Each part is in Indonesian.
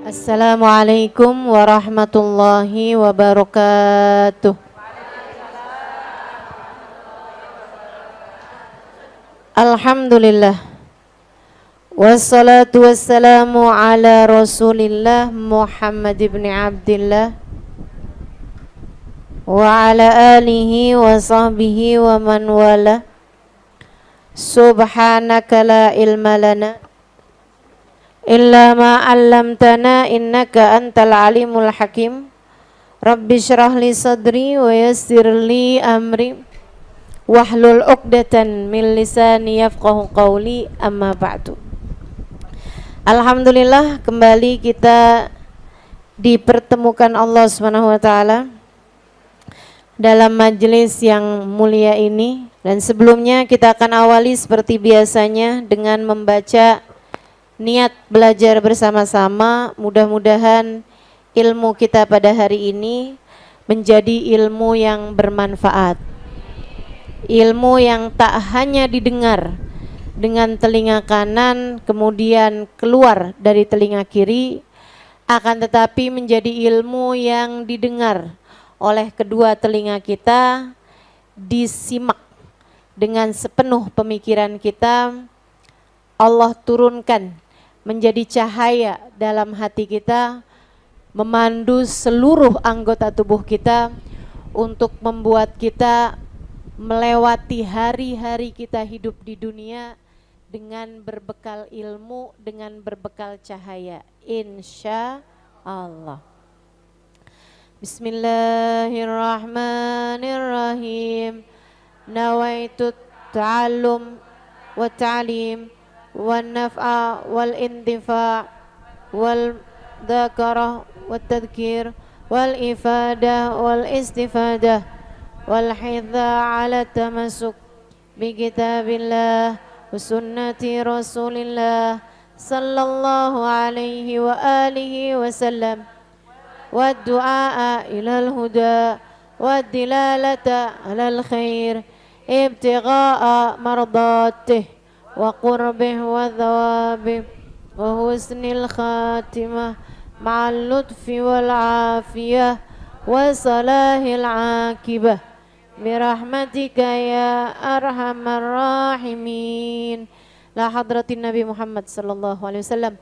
Assalamualaikum warahmatullahi wabarakatuh. Alhamdulillah. Wassalatu wassalamu ala Rasulillah Muhammad ibn Abdillah wa ala alihi wa sahbihi wa man wala. Subhanaka la ilma lana illa ma 'allamtana innaka antal alimul hakim. Rabbi shrah li sadri wa yassir li amri wahlul 'uqdatan min lisani yafqahu qawli, amma ba'du. Alhamdulillah, kembali kita dipertemukan Allah Subhanahu wa taala dalam majelis yang mulia ini, dan sebelumnya kita akan awali seperti biasanya dengan membaca niat belajar bersama-sama. Mudah-mudahan ilmu kita pada hari ini menjadi ilmu yang bermanfaat, ilmu yang tak hanya didengar dengan telinga kanan kemudian keluar dari telinga kiri, akan tetapi menjadi ilmu yang didengar oleh kedua telinga kita, disimak dengan sepenuh pemikiran kita, Allah turunkan menjadi cahaya dalam hati kita, memandu seluruh anggota tubuh kita untuk membuat kita melewati hari-hari kita hidup di dunia dengan berbekal ilmu, dengan berbekal cahaya, insya Allah. Bismillahirrahmanirrahim. Nawaitu ta'allum wa ta'lim wal naf'a wal intifa' wal dhakarah wal tadhkir wal ifadah wal istifadah wal hidha ala tamasuk bi kitabillah wa sunnati rasulillah sallallahu alaihi wa alihi wa sallam wa du'a ilal huda wa dilalata alal khair ibtigha'a mardatih wa qurbih wa thawabih wa husnil khatimah ma'al lutfi wal afiyah wa salahil akibah birahmatika ya arhamar rahimin. La hadratin Nabi Muhammad sallallahu alaihi wasallam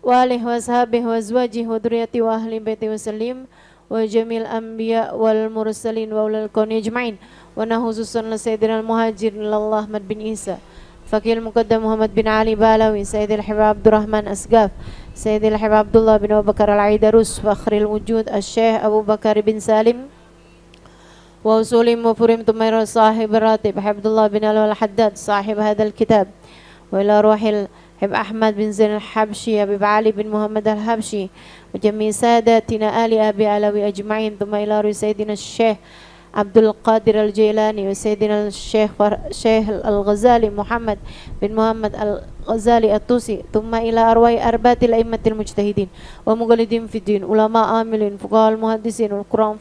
wa alihi wa sahbihi wa azwajihi wa dhurriyyati wa ahli baiti wa sallim wa jamil anbiya wal mursalin wa ulul kauni ajma'in. Wa nahuzusan la sayyidina al muhajirin lallah Ahmad bin Isa Fakil Muqaddam Muhammad bin Ali Balawi, Sayyidil Habib Abdurrahman Asgaf, Sayyidil Habib Abdullah bin Abu Bakar Al-Aidarus, Fakhril Wujud Al-Syekh Abu Bakar bin Salim, wa usulim wa furim tumaira sahib ratib Abdullah bin Al-Haddad sahib hadal kitab, wa ila ruhil Habib Ahmad bin Zain Al-Habshi, Habib Ali bin Muhammad Al-Habshi, wa jami sadatina Ali Abi Alawi ajma'in, thumma ila ruhi Sayyidina Syekh Abdul Qadir Al-Jailani wa Sayyidina Syekh Al-Ghazali Muhammad bin Muhammad Al-Ghazali At-Tusi, thumma ila arwai arbatil a'immatil mujtahidin wa mughalidin fid din, ulama amilin, fuqaha al-muhaddisin wal Qur'an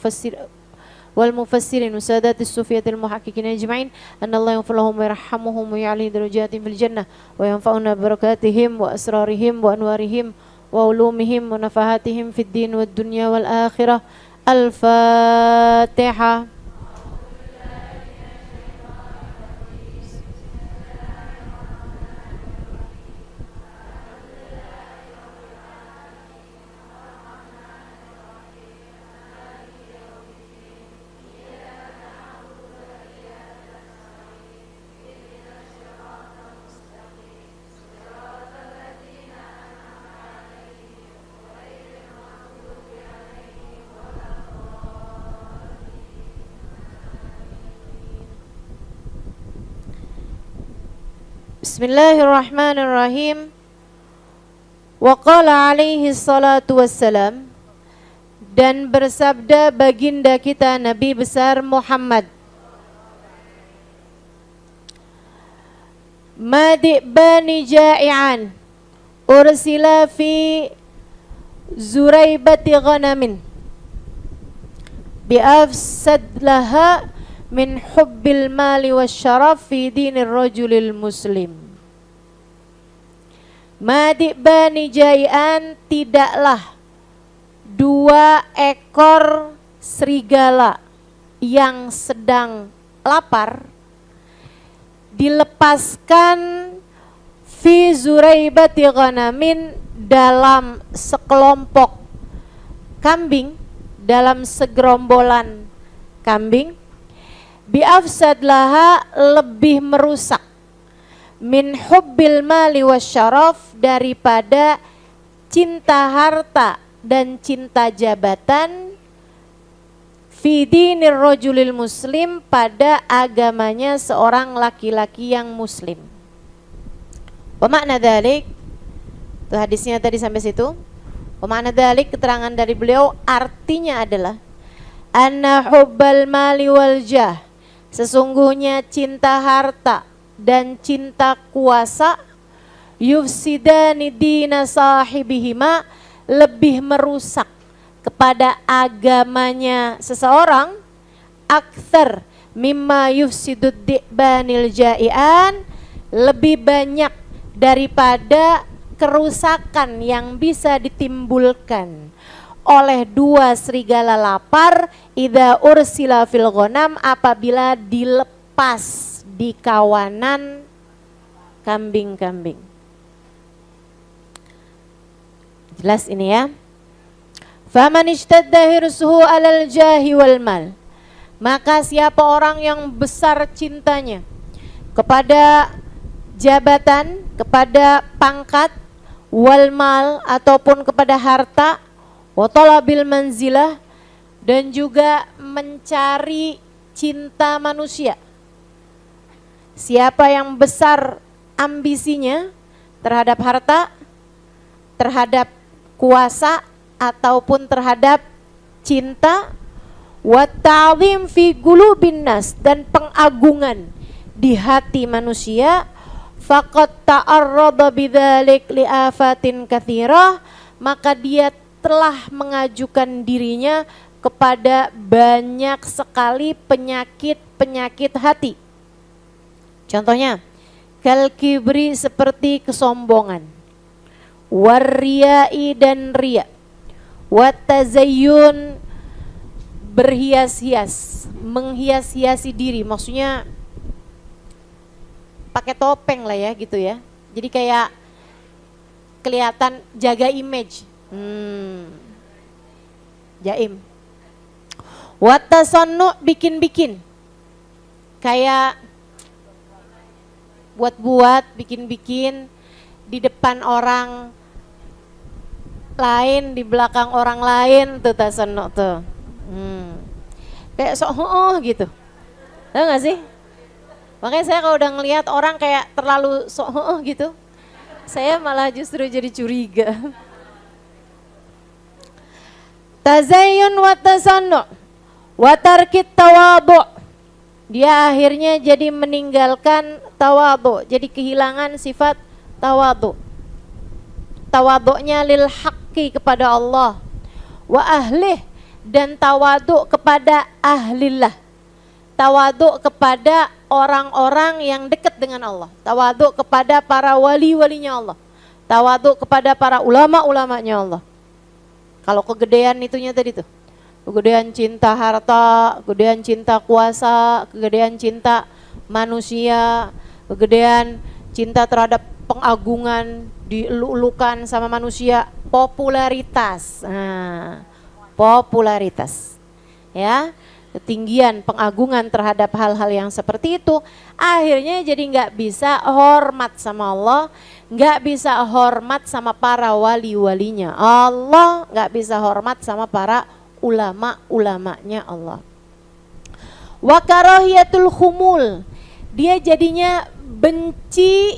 wal mufassirin wa sadatis sufiyatil muhaqqiqin ajma'in, anna Allah yaghfir lahum wa yarhamuhum wa ya'li darajatin fil jannah wa yanfa'una barakatihim wa asrarihim wa anwarihim wa ulumihim wa nafahatihim fid din wad dunya wal akhirah. Al-Fatihah. Bismillahirrahmanirrahim. Wa qala alaihi salatu wassalam, dan bersabda baginda kita Nabi besar Muhammad, Madi' bani ja'i'an ursila fi zuraibati ghanamin bi'afsad laha min hubbil mali wasyaraf fi dinir rajulil muslim. Madi' bani ja'i'an, tidaklah 2 ekor serigala yang sedang lapar dilepaskan fi zuraibati ghanamin, dalam sekelompok kambing, dalam segerombolan kambing, biafsad laha, lebih merusak, min hubbil mali wasyaraf, daripada cinta harta dan cinta jabatan, fi dinir rajulil muslim, pada agamanya seorang laki-laki yang muslim. Pemakna dzalik, itu hadisnya tadi sampai situ. Pemakna dzalik, keterangan dari beliau, artinya adalah anna hubbal mali wal jah, sesungguhnya cinta harta dan cinta kuasa, yufsidani dina sahibihima, lebih merusak kepada agamanya seseorang, aktsar mimma yufsidud di'banil ja'ian, lebih banyak daripada kerusakan yang bisa ditimbulkan oleh 2 serigala lapar, idza ursila fil ghanam, apabila dilepas di kawanan kambing-kambing. Jelas ini ya. Faman ishtadda hirsuhu alal jahi wal mal, maka siapa orang yang besar cintanya kepada jabatan, kepada pangkat, wal mal, ataupun kepada harta, wa talabil manzilah, dan juga mencari cinta manusia. Siapa yang besar ambisinya terhadap harta, terhadap kuasa, ataupun terhadap cinta, wa ta'zim fi qulubin nas, dan pengagungan di hati manusia, faqad ta'arrada bidzalik liafatin katsirah, maka dia telah mengajukan dirinya kepada banyak sekali penyakit-penyakit hati. Contohnya, kal kibri, seperti kesombongan, warriyai, dan riya, watazayyun, berhias-hias, menghias-hiasi diri, maksudnya pakai topeng lah ya gitu ya. Jadi kayak kelihatan jaga image. Jaim. Watasannu, bikin-bikin. Kayak buat-buat, bikin-bikin di depan orang lain, di belakang orang lain, tuh tasannu tuh. Kayak sok gitu. Tahu gak sih? Makanya saya kalau udah ngelihat orang kayak terlalu sok gitu, saya malah justru jadi curiga. Tazayyun wa tasannu wa tarkit tawadhu, dia akhirnya jadi meninggalkan tawadhu, jadi kehilangan sifat tawadhu. Tawadhu'nya lil haqqi, kepada Allah, wa ahlih, dan tawadhu kepada ahlillah, tawadhu kepada orang-orang yang dekat dengan Allah, tawadhu kepada para wali-walinya Allah, tawadhu kepada para ulama-ulamanya Allah. Kalau kegedean itunya tadi tuh, kegedean cinta harta, kegedean cinta kuasa, kegedean cinta manusia, kegedean cinta terhadap pengagungan, dielu-elukan sama manusia, popularitas. Nah, popularitas. Ya, ketinggian pengagungan terhadap hal-hal yang seperti itu, akhirnya jadi nggak bisa hormat sama Allah, nggak bisa hormat sama para wali-walinya Allah, nggak bisa hormat sama para ulama-ulamanya Allah. Wa karahiyatul khumul, dia jadinya benci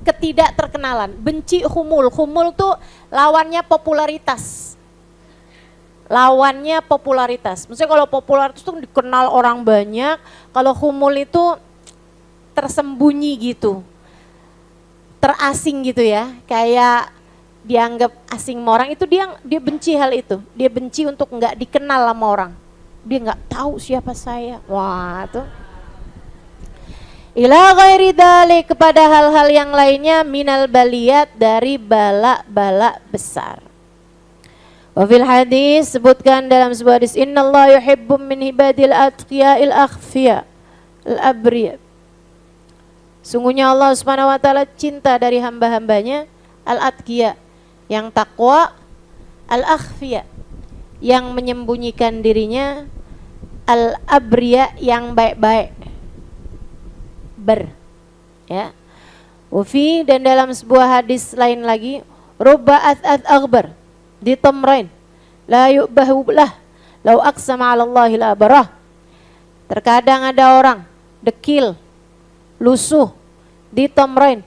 ketidakterkenalan, benci khumul. Khumul tuh lawannya popularitas. Lawannya popularitas. Maksudnya kalau popularitas itu dikenal orang banyak, kalau khumul itu tersembunyi gitu, terasing gitu ya, kayak dianggap asing sama orang, itu dia benci hal itu. Dia benci untuk nggak dikenal sama orang, dia nggak tahu siapa saya. Wah, tuh. Ila ghairi dzalik, kepada hal-hal yang lainnya, minal baliyat, dari bala-bala besar. Wa fil hadis sebutkan dalam sebuah hadis, innallaha yuhibbu min ibadil atqiya'il akhfiya al-abriya. Sungguhnya Allah Subhanahu wa taala cinta dari hamba-hambanya al-atqiya, yang takwa, al-akhfiya, yang menyembunyikan dirinya, al-abriya, yang baik-baik. Ya. Wafi, dan dalam sebuah hadis lain lagi, rubba ath akbar di tamrain la yu'bahu lah law aqsama 'ala Allahi la barah. Terkadang ada orang dekil, lusuh di tamrain,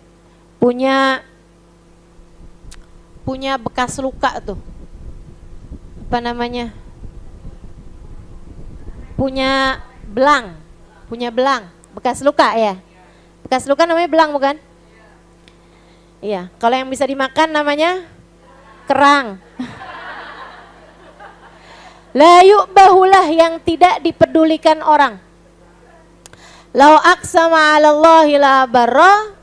punya bekas luka tuh. Apa namanya? Punya belang, bekas luka ya. Bekas luka namanya belang bukan? Iya, kalau yang bisa dimakan namanya kerang. La yu'bahulah, yang tidak dipedulikan orang. Lau aqsama 'ala Allahi la barra,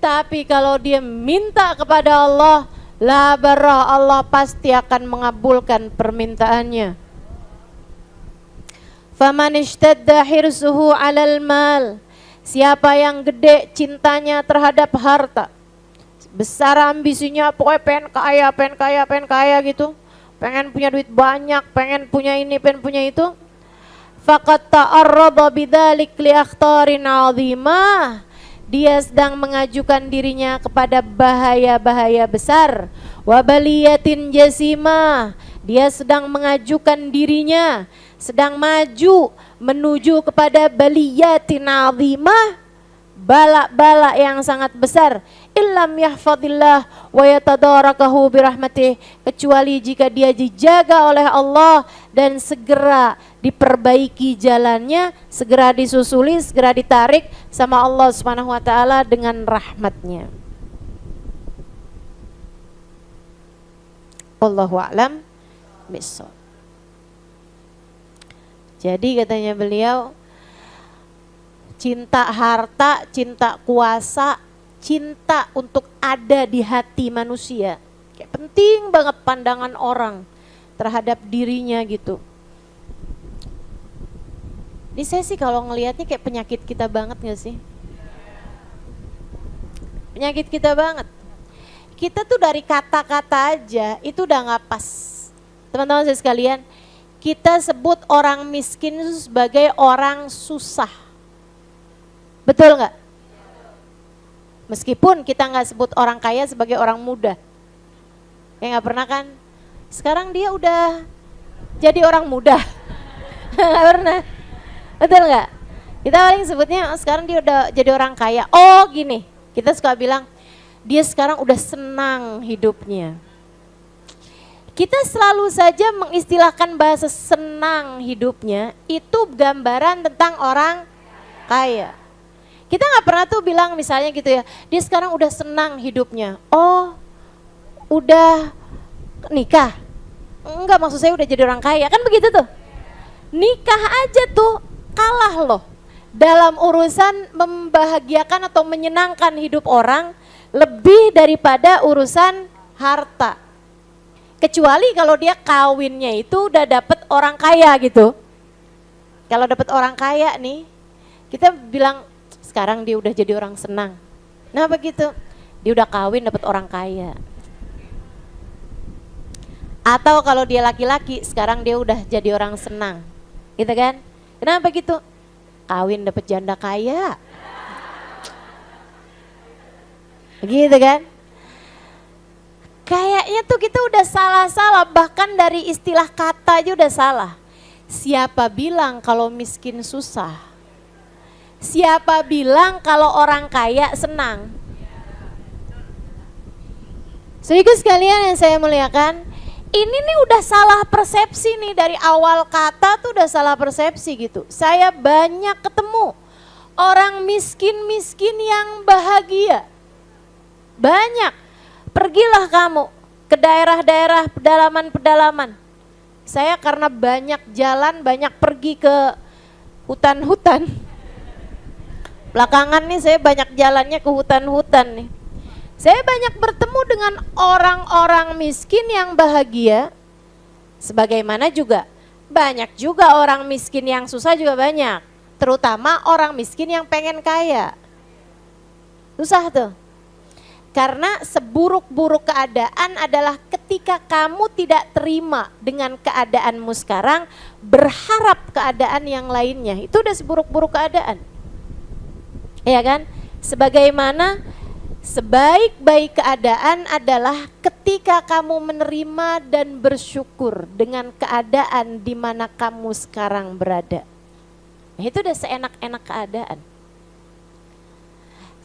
tapi kalau dia minta kepada Allah, la barra, Allah pasti akan mengabulkan permintaannya. Faman ishtadda hirsuhu 'alal mal, siapa yang gede cintanya terhadap harta, besar ambisinya, pokoknya pengen kaya gitu, pengen punya duit banyak, pengen punya ini, pengen punya itu, faqad ta'arrada bidzalik li akhtarin 'azimah, dia sedang mengajukan dirinya kepada bahaya-bahaya besar, wa baliyatin jasimah, dia sedang mengajukan dirinya, sedang maju menuju kepada baliyatin 'azimah, bala-bala yang sangat besar. Illam yahfadillah wa yatadarakahu birahmatih, kecuali jika dia dijaga oleh Allah dan segera diperbaiki jalannya, segera disusuli, segera ditarik sama Allah Subhanahu wa taala dengan rahmatnya. Wallahu a'lam bishawab. Jadi katanya beliau, cinta harta, cinta kuasa, cinta untuk ada di hati manusia, kayak penting banget pandangan orang terhadap dirinya gitu. Ini saya sih kalau ngelihatnya kayak penyakit kita banget gak sih? Penyakit kita banget. Kita tuh dari kata-kata aja itu udah gak pas. Teman-teman saya sekalian, kita sebut orang miskin itu sebagai orang susah. Betul nggak? Meskipun kita nggak sebut orang kaya sebagai orang muda, ya nggak pernah kan? Sekarang dia udah jadi orang muda, nggak pernah, betul nggak? Kita paling sebutnya sekarang dia udah jadi orang kaya. Oh gini, kita suka bilang dia sekarang udah senang hidupnya. Kita selalu saja mengistilahkan bahasa senang hidupnya itu gambaran tentang orang kaya. Kita nggak pernah tuh bilang misalnya gitu ya, dia sekarang udah senang hidupnya. Oh, udah nikah? Enggak, maksud saya udah jadi orang kaya, kan begitu tuh. Nikah aja tuh kalah loh dalam urusan membahagiakan atau menyenangkan hidup orang lebih daripada urusan harta. Kecuali kalau dia kawinnya itu udah dapet orang kaya gitu. Kalau dapet orang kaya nih, kita bilang sekarang dia udah jadi orang senang. Nah begitu, dia udah kawin dapet orang kaya. Atau kalau dia laki-laki, sekarang dia udah jadi orang senang, gitu kan? Kenapa gitu? Kawin dapet janda kaya, begitu kan? Kayaknya tuh kita udah salah-salah, bahkan dari istilah kata aja udah salah. Siapa bilang kalau miskin susah? Siapa bilang kalau orang kaya senang? Saudaraku sekalian yang saya muliakan, ini nih udah salah persepsi nih, dari awal kata tuh udah salah persepsi gitu. Saya banyak ketemu orang miskin-miskin yang bahagia. Banyak. Pergilah kamu ke daerah-daerah pedalaman-pedalaman. Saya karena banyak jalan, banyak pergi ke hutan-hutan. Belakangan nih saya banyak jalannya ke hutan-hutan nih. Saya banyak bertemu dengan orang-orang miskin yang bahagia, Sebagaimana juga banyak juga orang miskin yang susah juga banyak. Terutama orang miskin yang pengen kaya. Susah tuh. Karena seburuk-buruk keadaan adalah ketika kamu tidak terima dengan keadaanmu sekarang, berharap keadaan yang lainnya. Itu udah seburuk-buruk keadaan. Ya kan? Sebagaimana sebaik-baik keadaan adalah ketika kamu menerima dan bersyukur dengan keadaan di mana kamu sekarang berada. Itu udah seenak-enak keadaan.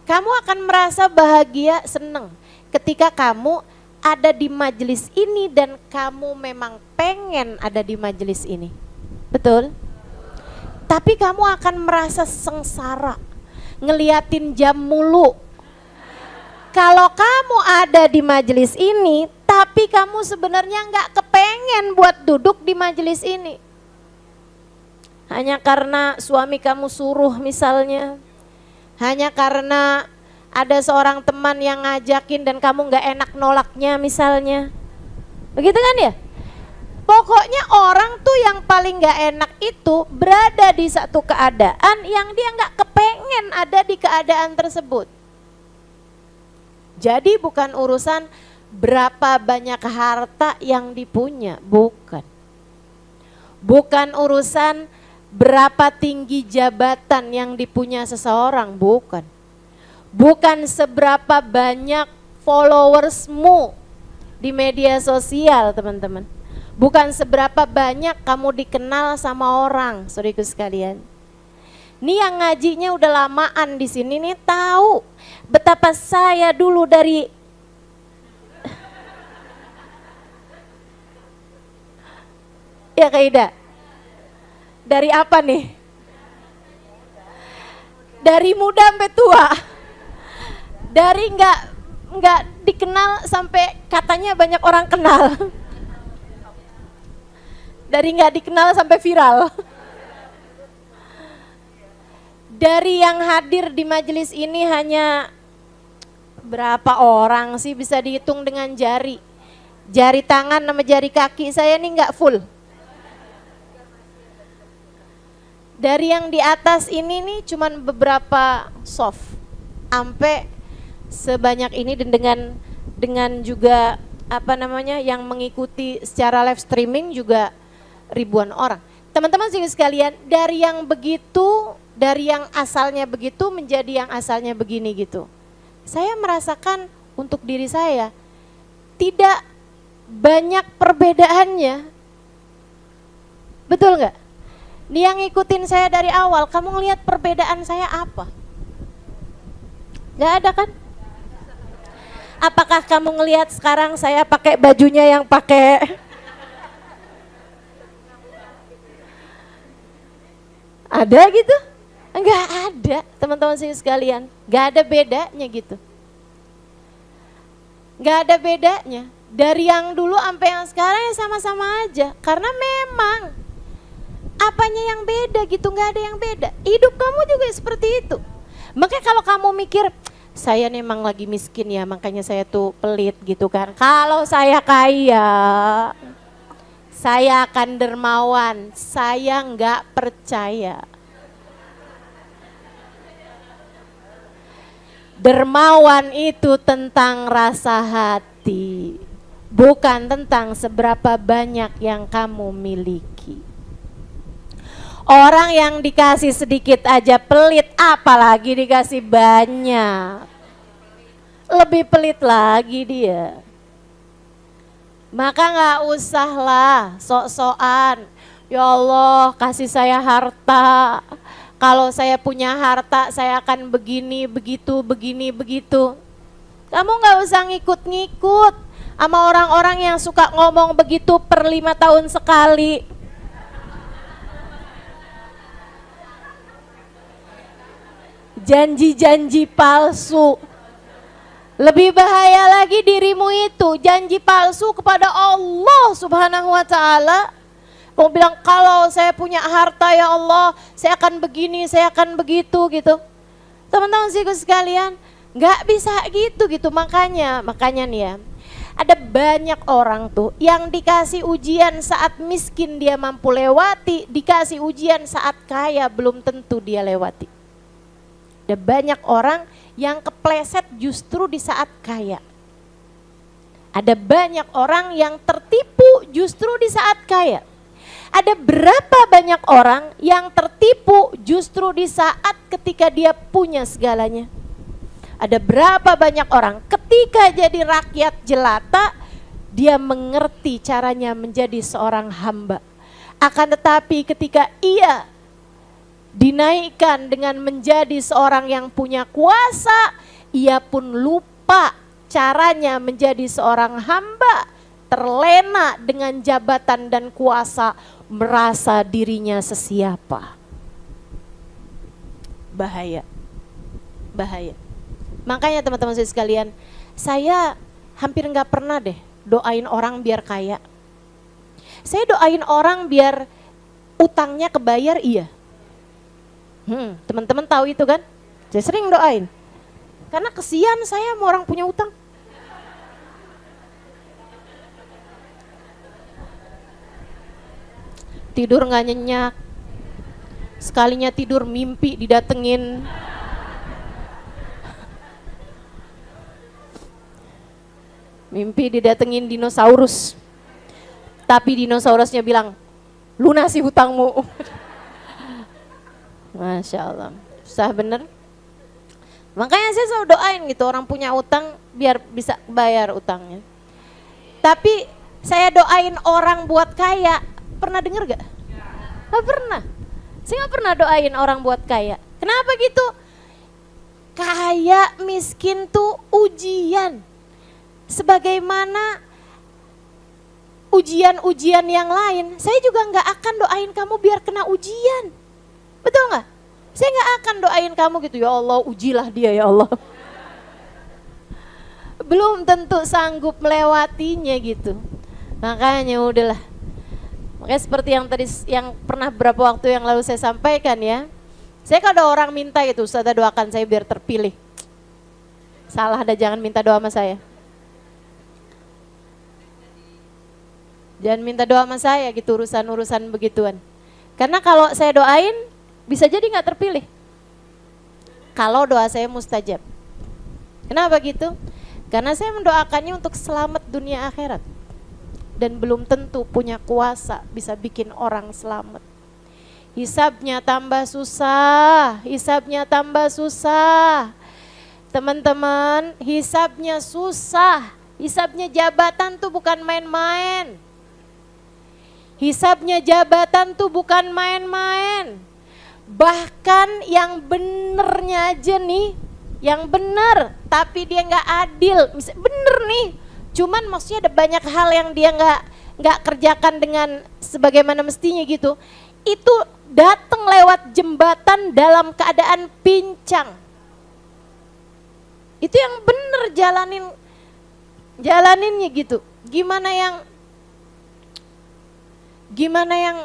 Kamu akan merasa bahagia, senang ketika kamu ada di majelis ini dan kamu memang pengen ada di majelis ini. Betul? Tapi kamu akan merasa sengsara, ngeliatin jam mulu. Kalau kamu ada di majelis ini, tapi kamu sebenarnya nggak kepengen buat duduk di majelis ini. Hanya karena suami kamu suruh misalnya. Hanya karena ada seorang teman yang ngajakin dan kamu gak enak nolaknya misalnya. Begitu kan ya? Pokoknya orang tuh yang paling gak enak itu berada di satu keadaan yang dia gak kepengen ada di keadaan tersebut. Jadi bukan urusan berapa banyak harta yang dipunya, bukan. Bukan urusan berapa tinggi jabatan yang dipunya seseorang, bukan. Bukan seberapa banyak followersmu di media sosial, teman-teman. Bukan seberapa banyak kamu dikenal sama orang, saudaraku sekalian. Nih yang ngajinya udah lamaan di sini nih tahu betapa saya dulu dari ya Kak Ida. Dari apa nih? Dari muda sampai tua. Dari nggak dikenal sampai katanya banyak orang kenal. Dari nggak dikenal sampai viral. Dari yang hadir di majelis ini hanya berapa orang sih, bisa dihitung dengan jari. Jari tangan sama jari kaki saya nih nggak full. Dari yang di atas ini nih cuman beberapa soft, sampai sebanyak ini dan dengan juga apa namanya yang mengikuti secara live streaming juga ribuan orang. Teman-teman sekalian, dari yang begitu, dari yang asalnya begitu menjadi yang asalnya begini gitu. Saya merasakan untuk diri saya tidak banyak perbedaannya. Betul nggak? Nih yang ngikutin saya dari awal, kamu ngelihat perbedaan saya apa? Gak ada kan? Apakah kamu ngelihat sekarang saya pakai bajunya yang pakai ada gitu? Enggak ada, teman-teman sekalian. Gak ada bedanya gitu. Gak ada bedanya. Dari yang dulu sampai yang sekarang ya sama-sama aja. Karena memang apanya yang beda gitu, nggak ada yang beda. Hidup kamu juga seperti itu. Makanya kalau kamu mikir, saya memang lagi miskin ya, makanya saya tuh pelit gitu kan. Kalau saya kaya, saya akan dermawan. Saya nggak percaya. Dermawan itu tentang rasa hati, bukan tentang seberapa banyak yang kamu miliki. Orang yang dikasih sedikit aja pelit, apalagi dikasih banyak. Lebih pelit lagi dia. Maka gak usah lah sok-sokan. Ya Allah kasih saya harta. Kalau saya punya harta saya akan begini, begitu, begini, begitu. Kamu gak usah ngikut-ngikut sama orang-orang yang suka ngomong begitu per 5 tahun sekali. Janji-janji palsu. Lebih bahaya lagi dirimu itu janji palsu kepada Allah Subhanahu wa ta'ala. Kamu bilang kalau saya punya harta ya Allah, saya akan begini, saya akan begitu gitu. Teman-teman sekalian, nggak bisa gitu. Makanya nih ya, Ada banyak orang tuh yang dikasih ujian saat miskin dia mampu lewati, dikasih ujian saat kaya belum tentu dia lewati. Ada banyak orang yang kepleset justru di saat kaya. Ada banyak orang yang tertipu justru di saat kaya. Ada berapa banyak orang yang tertipu justru di saat ketika dia punya segalanya. Ada berapa banyak orang ketika jadi rakyat jelata, dia mengerti caranya menjadi seorang hamba. Akan tetapi ketika ia dinaikkan dengan menjadi seorang yang punya kuasa, ia pun lupa caranya menjadi seorang hamba, terlena dengan jabatan dan kuasa, merasa dirinya sesiapa. Bahaya, bahaya. Makanya teman-teman saya sekalian, saya hampir nggak pernah deh doain orang biar kaya. Saya doain orang biar utangnya kebayar, iya. Teman-teman tahu itu kan? Saya sering doain. Karena kesian saya sama orang punya utang. Tidur nggak nyenyak, sekalinya tidur mimpi didatengin. Mimpi didatengin dinosaurus, tapi dinosaurusnya bilang, lunasi hutangmu. Masya Allah, susah bener. Makanya saya selalu doain gitu, orang punya utang biar bisa bayar utangnya. Tapi saya doain orang buat kaya, pernah denger gak? Gak pernah. Saya gak pernah doain orang buat kaya. Kenapa gitu? Kaya miskin tuh ujian. Sebagaimana ujian-ujian yang lain, saya juga gak akan doain kamu biar kena ujian. Betul gak? Saya gak akan doain kamu gitu, ya Allah ujilah dia ya Allah. Belum tentu sanggup melewatinya gitu. Makanya udahlah. Makanya seperti yang tadi, yang pernah beberapa waktu yang lalu saya sampaikan ya. Saya kalau ada orang minta gitu, Ustazah doakan saya biar terpilih. Salah, ada jangan minta doa sama saya. Jangan minta doa sama saya gitu urusan-urusan begituan. Karena kalau saya doain, bisa jadi gak terpilih. Kalau doa saya mustajab. Kenapa gitu? Karena saya mendoakannya untuk selamat dunia akhirat. Dan belum tentu punya kuasa bisa bikin orang selamat. Hisabnya tambah susah, hisabnya tambah susah. Teman-teman, hisabnya susah. Hisabnya jabatan tuh bukan main-main. Hisabnya jabatan tuh bukan main-main. Bahkan yang benernya aja nih, yang bener tapi dia nggak adil, bener nih, cuman maksudnya ada banyak hal yang dia nggak kerjakan dengan sebagaimana mestinya gitu. Itu datang lewat jembatan dalam keadaan pincang. Itu yang bener jalaninnya gitu. Gimana yang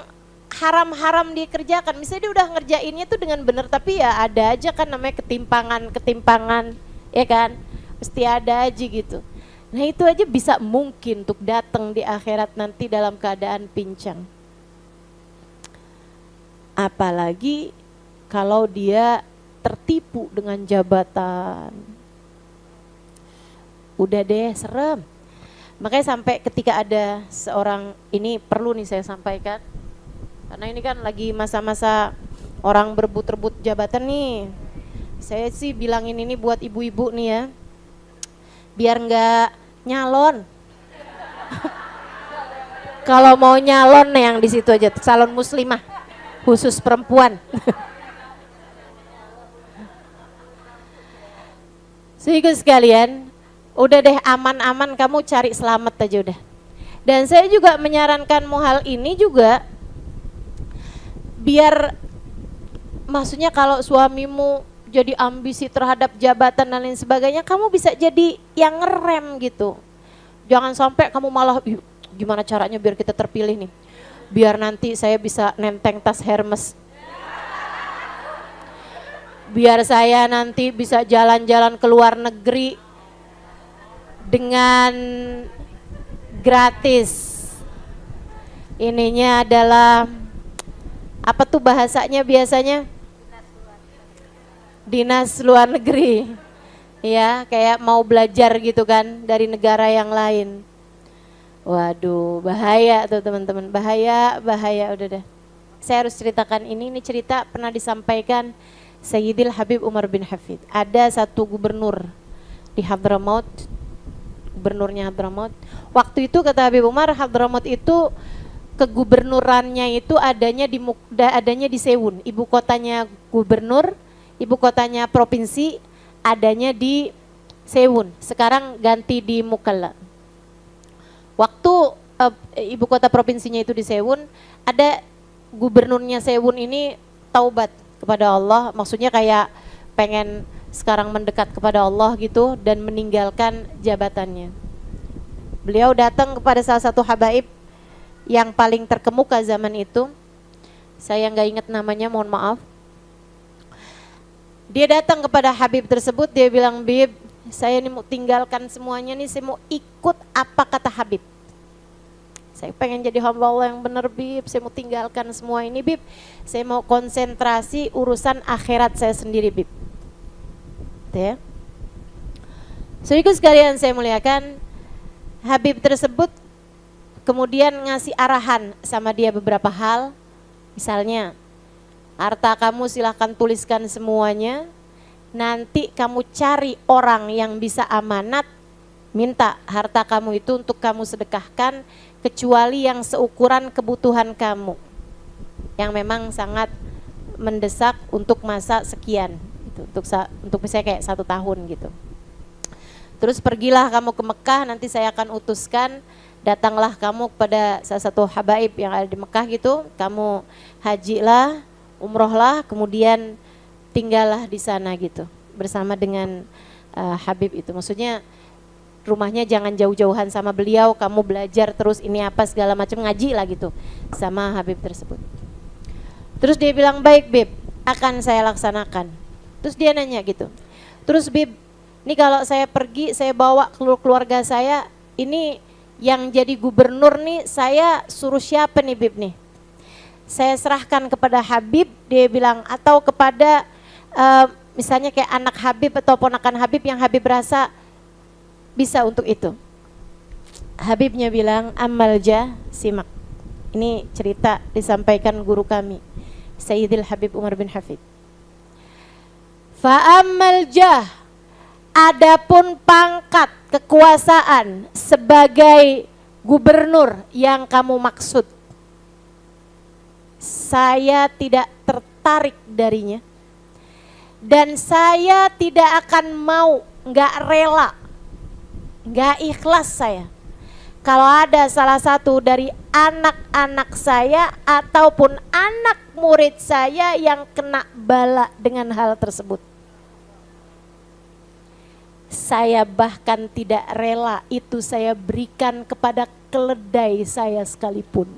haram-haram dikerjakan. Misalnya dia udah ngerjainnya tuh dengan benar, tapi ya ada aja kan namanya ketimpangan, ya kan? Mesti ada aja gitu. Nah itu aja bisa mungkin untuk datang di akhirat nanti dalam keadaan pincang. Apalagi kalau dia tertipu dengan jabatan. Udah deh, serem. Makanya sampai ketika ada seorang, ini perlu nih saya sampaikan. Karena ini kan lagi masa-masa orang berebut-rebut jabatan nih. Saya sih bilangin ini buat ibu-ibu nih ya. Biar nggak nyalon. Kalau mau nyalon yang di situ aja, salon muslimah khusus perempuan. Sehingga sekalian, udah deh aman-aman kamu cari selamat aja udah. Dan saya juga menyarankanmu hal ini juga biar maksudnya kalau suamimu jadi ambisi terhadap jabatan dan lain sebagainya, kamu bisa jadi yang ngerem gitu. Jangan sampai kamu malah gimana caranya biar kita terpilih nih. Biar nanti saya bisa nenteng tas Hermes. Biar saya nanti bisa jalan-jalan ke luar negeri dengan gratis. Ininya adalah apa tuh bahasanya biasanya? Dinas luar negeri. Ya, kayak mau belajar gitu kan dari negara yang lain. Waduh, bahaya tuh teman-teman, bahaya udah deh. Saya harus ceritakan ini cerita pernah disampaikan Sayyidil Habib Umar bin Hafid. Ada satu gubernur di Hadramaut, gubernurnya Hadramaut. Waktu itu kata Habib Umar, Hadramaut itu kegubernurannya itu adanya di Sewun, ibu kotanya gubernur, ibu kotanya provinsi adanya di Sewun. Sekarang ganti di Mukalla. Waktu ibu kota provinsinya itu di Sewun, ada gubernurnya Sewun ini taubat kepada Allah, maksudnya kayak pengen sekarang mendekat kepada Allah gitu dan meninggalkan jabatannya. Beliau datang kepada salah satu habaib yang paling terkemuka zaman itu, saya nggak ingat namanya, mohon maaf. Dia datang kepada Habib tersebut, dia bilang, Bib, saya ini mau tinggalkan semuanya nih, saya mau ikut apa kata Habib. Saya pengen jadi hamba Allah yang benar, Bib, saya mau tinggalkan semua ini, Bib. Saya mau konsentrasi urusan akhirat saya sendiri, Bib. Ya. Saudaraku sekalian saya muliakan, Habib tersebut kemudian ngasih arahan sama dia beberapa hal. Misalnya, harta kamu silahkan tuliskan semuanya. Nanti kamu cari orang yang bisa amanat, minta harta kamu itu untuk kamu sedekahkan, kecuali yang seukuran kebutuhan kamu, yang memang sangat mendesak untuk masa sekian, gitu. Untuk misalnya kayak 1 tahun gitu. Terus pergilah kamu ke Mekah, nanti saya akan utuskan, datanglah kamu kepada salah satu habaib yang ada di Mekah gitu, kamu hajilah, umrohlah, kemudian tinggallah di sana gitu bersama dengan Habib itu. Maksudnya rumahnya jangan jauh-jauhan sama beliau, kamu belajar terus ini apa segala macam, ngaji lah gitu sama Habib tersebut. Terus dia bilang, baik Bib, akan saya laksanakan. Terus dia nanya gitu, terus Bib, ini kalau saya pergi, saya bawa keluarga saya, ini yang jadi gubernur nih, saya suruh siapa nih Bib nih? Saya serahkan kepada Habib, dia bilang, atau kepada misalnya kayak anak Habib atau ponakan Habib yang Habib rasa bisa untuk itu. Habibnya bilang, Amalja, simak. Ini cerita disampaikan guru kami, Sayyidil Habib Umar bin Hafid. Fa'amalja, adapun pangkat kekuasaan sebagai gubernur yang kamu maksud, saya tidak tertarik darinya, dan saya tidak akan mau, nggak rela, nggak ikhlas saya kalau ada salah satu dari anak-anak saya ataupun anak murid saya yang kena bala dengan hal tersebut. Saya bahkan tidak rela itu saya berikan kepada keledai saya sekalipun.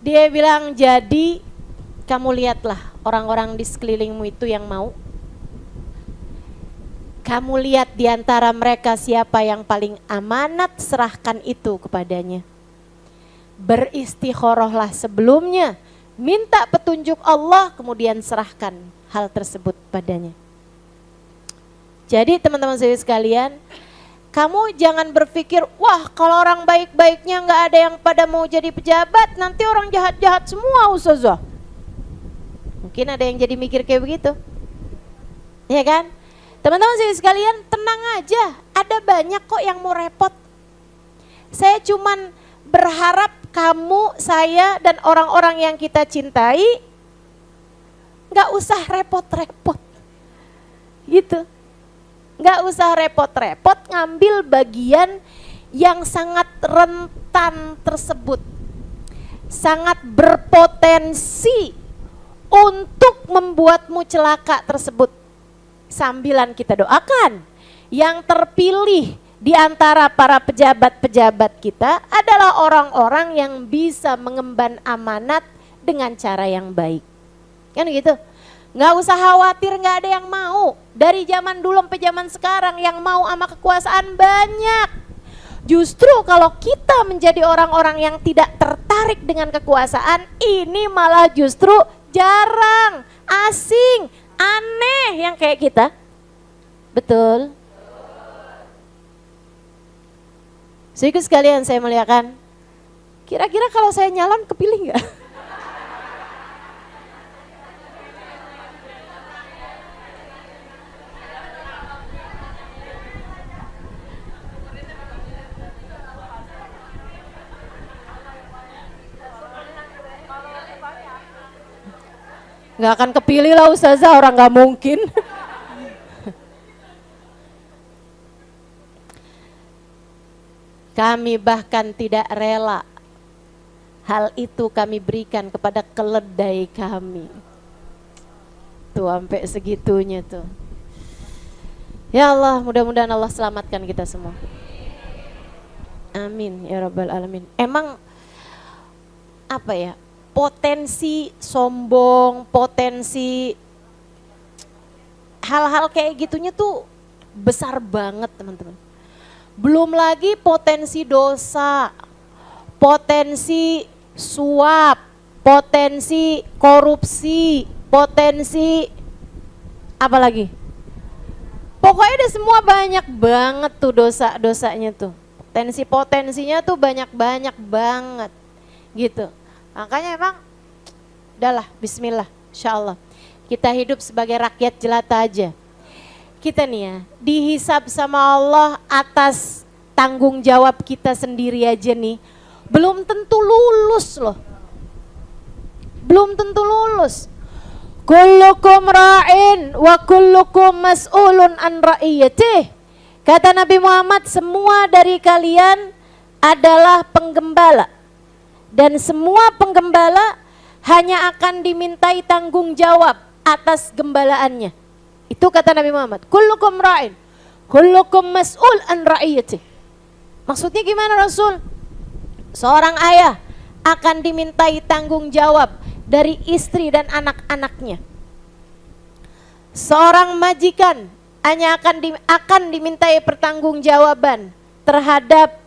Dia bilang, jadi kamu lihatlah orang-orang di sekelilingmu itu yang mau. Kamu lihat di antara mereka siapa yang paling amanat, serahkan itu kepadanya. Beristikharahlah sebelumnya, minta petunjuk Allah, kemudian serahkan hal tersebut padanya. Jadi teman-teman saya sekalian, kamu jangan berpikir, wah kalau orang baik-baiknya nggak ada yang pada mau jadi pejabat, nanti orang jahat-jahat semua ustazah. Mungkin ada yang jadi mikir kayak begitu, ya kan? Teman-teman saya sekalian, tenang aja, ada banyak kok yang mau repot. Saya cuman berharap kamu, saya, dan orang-orang yang kita cintai nggak usah repot-repot, gitu. Nggak usah repot-repot ngambil bagian yang sangat rentan tersebut, sangat berpotensi untuk membuatmu celaka tersebut. Sambilan kita doakan yang terpilih di antara para pejabat-pejabat kita adalah orang-orang yang bisa mengemban amanat dengan cara yang baik. Kan gitu. Nggak usah khawatir, nggak ada yang mau. Dari zaman dulu sampai zaman sekarang yang mau sama kekuasaan banyak. Justru kalau kita menjadi orang-orang yang tidak tertarik dengan kekuasaan, ini malah justru jarang, asing, aneh yang kayak kita. Betul? Saudara sekalian saya muliakan, kira-kira kalau saya nyalon kepilih nggak? Nggak akan kepilih lah Ustazah, orang nggak mungkin. Kami bahkan tidak rela hal itu kami berikan kepada keledai kami. Tuh sampai segitunya tuh. Ya Allah, mudah-mudahan Allah selamatkan kita semua. Amin ya rabbal alamin. Emang apa ya, potensi sombong, potensi hal-hal kayak gitunya tuh besar banget teman-teman. Belum lagi potensi dosa, potensi suap, potensi korupsi, potensi apa lagi? Pokoknya ada semua, banyak banget tuh dosa-dosanya tuh. Potensinya tuh banyak banget gitu. Makanya emang udahlah, bismillah, insyaallah. Kita hidup sebagai rakyat jelata aja. Kita nih ya, dihisab sama Allah atas tanggung jawab kita sendiri aja nih, belum tentu lulus loh. Belum tentu lulus. Kullukum ra'in wa kullukum mas'ulun an ra'iyatih. Kata Nabi Muhammad, semua dari kalian adalah penggembala. Dan semua penggembala hanya akan dimintai tanggung jawab atas gembalaannya. Itu kata Nabi Muhammad, kullukum ra'in, kullukum mas'ul an ra'iyatih. Maksudnya gimana Rasul? Seorang ayah akan dimintai tanggung jawab dari istri dan anak-anaknya. Seorang majikan hanya akan dimintai pertanggungjawaban terhadap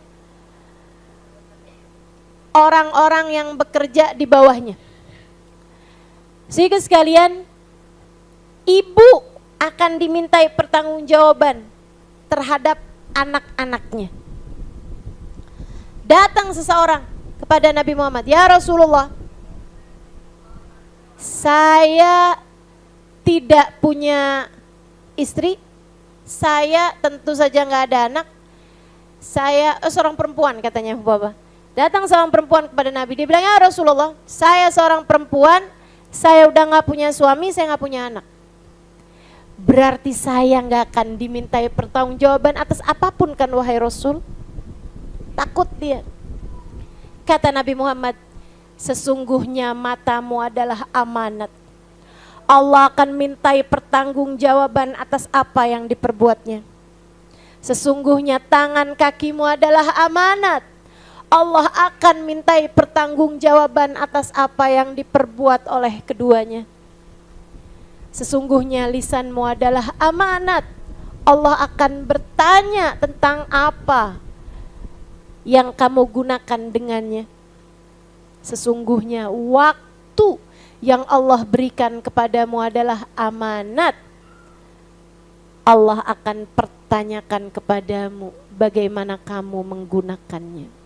orang-orang yang bekerja di bawahnya. Sehingga sekalian, ibu akan dimintai pertanggungjawaban terhadap anak-anaknya. Datang seseorang kepada Nabi Muhammad, ya Rasulullah, saya tidak punya istri, saya tentu saja nggak ada anak, saya seorang perempuan katanya Bapak. Datang seorang perempuan kepada Nabi, dia bilang, ya Rasulullah, saya seorang perempuan, saya udah nggak punya suami, saya nggak punya anak. Berarti saya nggak akan dimintai pertanggungjawaban atas apapun kan wahai Rasul? Takut dia. Kata Nabi Muhammad, sesungguhnya matamu adalah amanat. Allah akan mintai pertanggungjawaban atas apa yang diperbuatnya. Sesungguhnya tangan kakimu adalah amanat. Allah akan mintai pertanggungjawaban atas apa yang diperbuat oleh keduanya. Sesungguhnya lisanmu adalah amanat. Allah akan bertanya tentang apa yang kamu gunakan dengannya. Sesungguhnya waktu yang Allah berikan kepadamu adalah amanat. Allah akan pertanyakan kepadamu bagaimana kamu menggunakannya.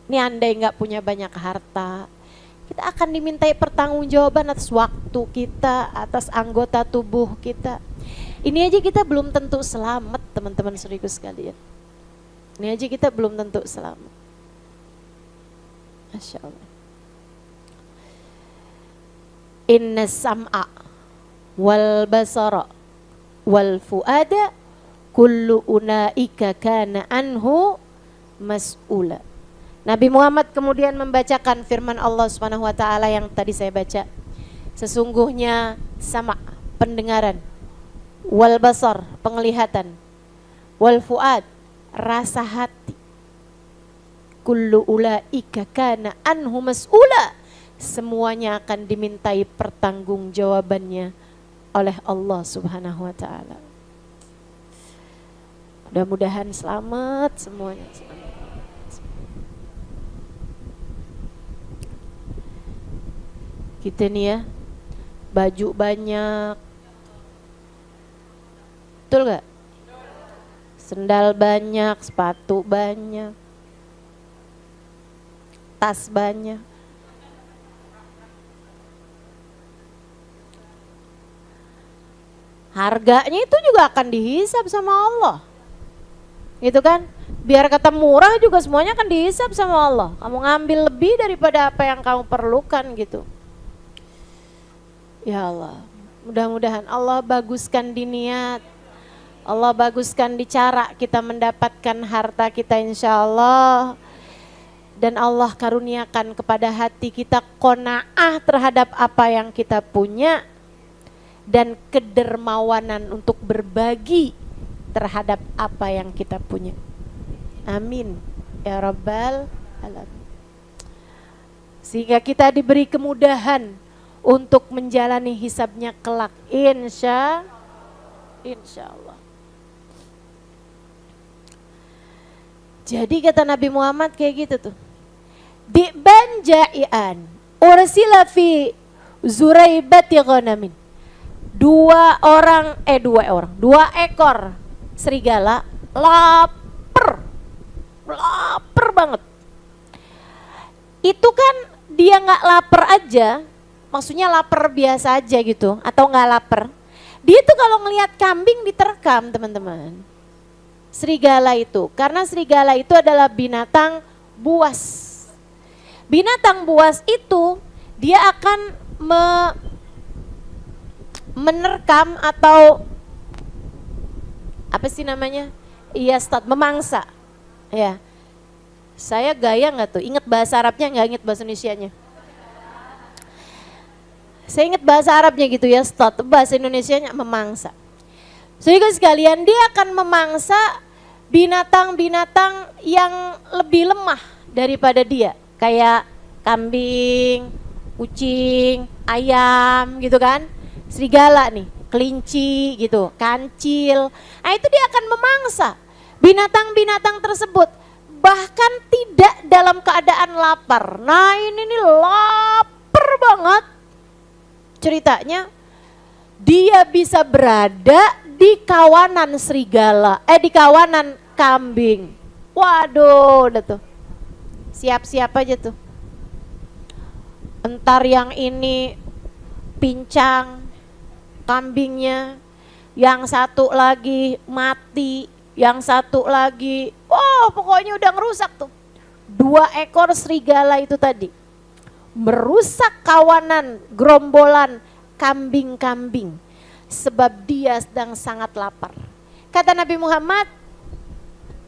Ini andai nggak punya banyak harta, kita akan dimintai pertanggungjawaban atas waktu kita, atas anggota tubuh kita. Ini aja kita belum tentu selamat teman-teman saudaraku sekalian. Ini aja kita belum tentu selamat. Masya Allah. Inna sam'a wal basara wal fuada kullu unaika kana anhu mas'ula. Nabi Muhammad kemudian membacakan firman Allah Subhanahu wa taala yang tadi saya baca. Sesungguhnya sama pendengaran, wal basar penglihatan, wal fuad rasa hati. Kullu ulaika kana anhu mas'ula. semuanya akan dimintai pertanggungjawabannya oleh Allah Subhanahu wa taala. Mudah-mudahan selamat semuanya. Kita nih ya, baju banyak, betul gak? Sendal banyak, sepatu banyak, tas banyak. Harganya itu juga akan dihisab sama Allah. Gitu kan? Biar kata murah juga semuanya akan dihisab sama Allah. Kamu ngambil lebih daripada apa yang kamu perlukan gitu. Ya Allah, mudah-mudahan Allah baguskan di niat, Allah baguskan di cara kita mendapatkan harta kita insya Allah. Dan Allah karuniakan kepada hati kita qanaah terhadap apa yang kita punya. Dan kedermawanan untuk berbagi terhadap apa yang kita punya. Amin ya Rabbal Alamin. Sehingga kita diberi kemudahan untuk menjalani hisabnya kelak insya Allah. Jadi kata Nabi Muhammad kayak gitu tuh. Di'ban ja'ian ursila fi zuraibati ghanamin. Dua ekor serigala lapar banget. Itu kan dia nggak lapar aja, maksudnya lapar biasa aja gitu, atau nggak lapar. Dia tuh kalau ngelihat kambing diterkam teman-teman. Serigala itu, karena serigala itu adalah binatang buas. Binatang buas itu dia akan menerkam atau apa sih namanya? Iya, memangsa. Ya. Saya gaya nggak tuh? Ingat bahasa Arabnya nggak? Ingat bahasa Indonesianya? Saya ingat bahasa Arabnya gitu ya, bahasa Indonesianya memangsa. Sehingga sekalian dia akan memangsa binatang-binatang yang lebih lemah daripada dia, kayak kambing, kucing, ayam gitu kan. Serigala nih, kelinci gitu, kancil. Nah itu dia akan memangsa binatang-binatang tersebut, bahkan tidak dalam keadaan lapar. Nah ini nih lapar banget. Ceritanya dia bisa berada di kawanan serigala, di kawanan kambing. Waduh, udah tuh. Siap-siap aja tuh. Entar yang ini pincang kambingnya, yang satu lagi mati, yang satu lagi, pokoknya udah ngerusak tuh. 2 ekor serigala itu tadi merusak kawanan gerombolan kambing-kambing sebab dia sedang sangat lapar. Kata Nabi Muhammad,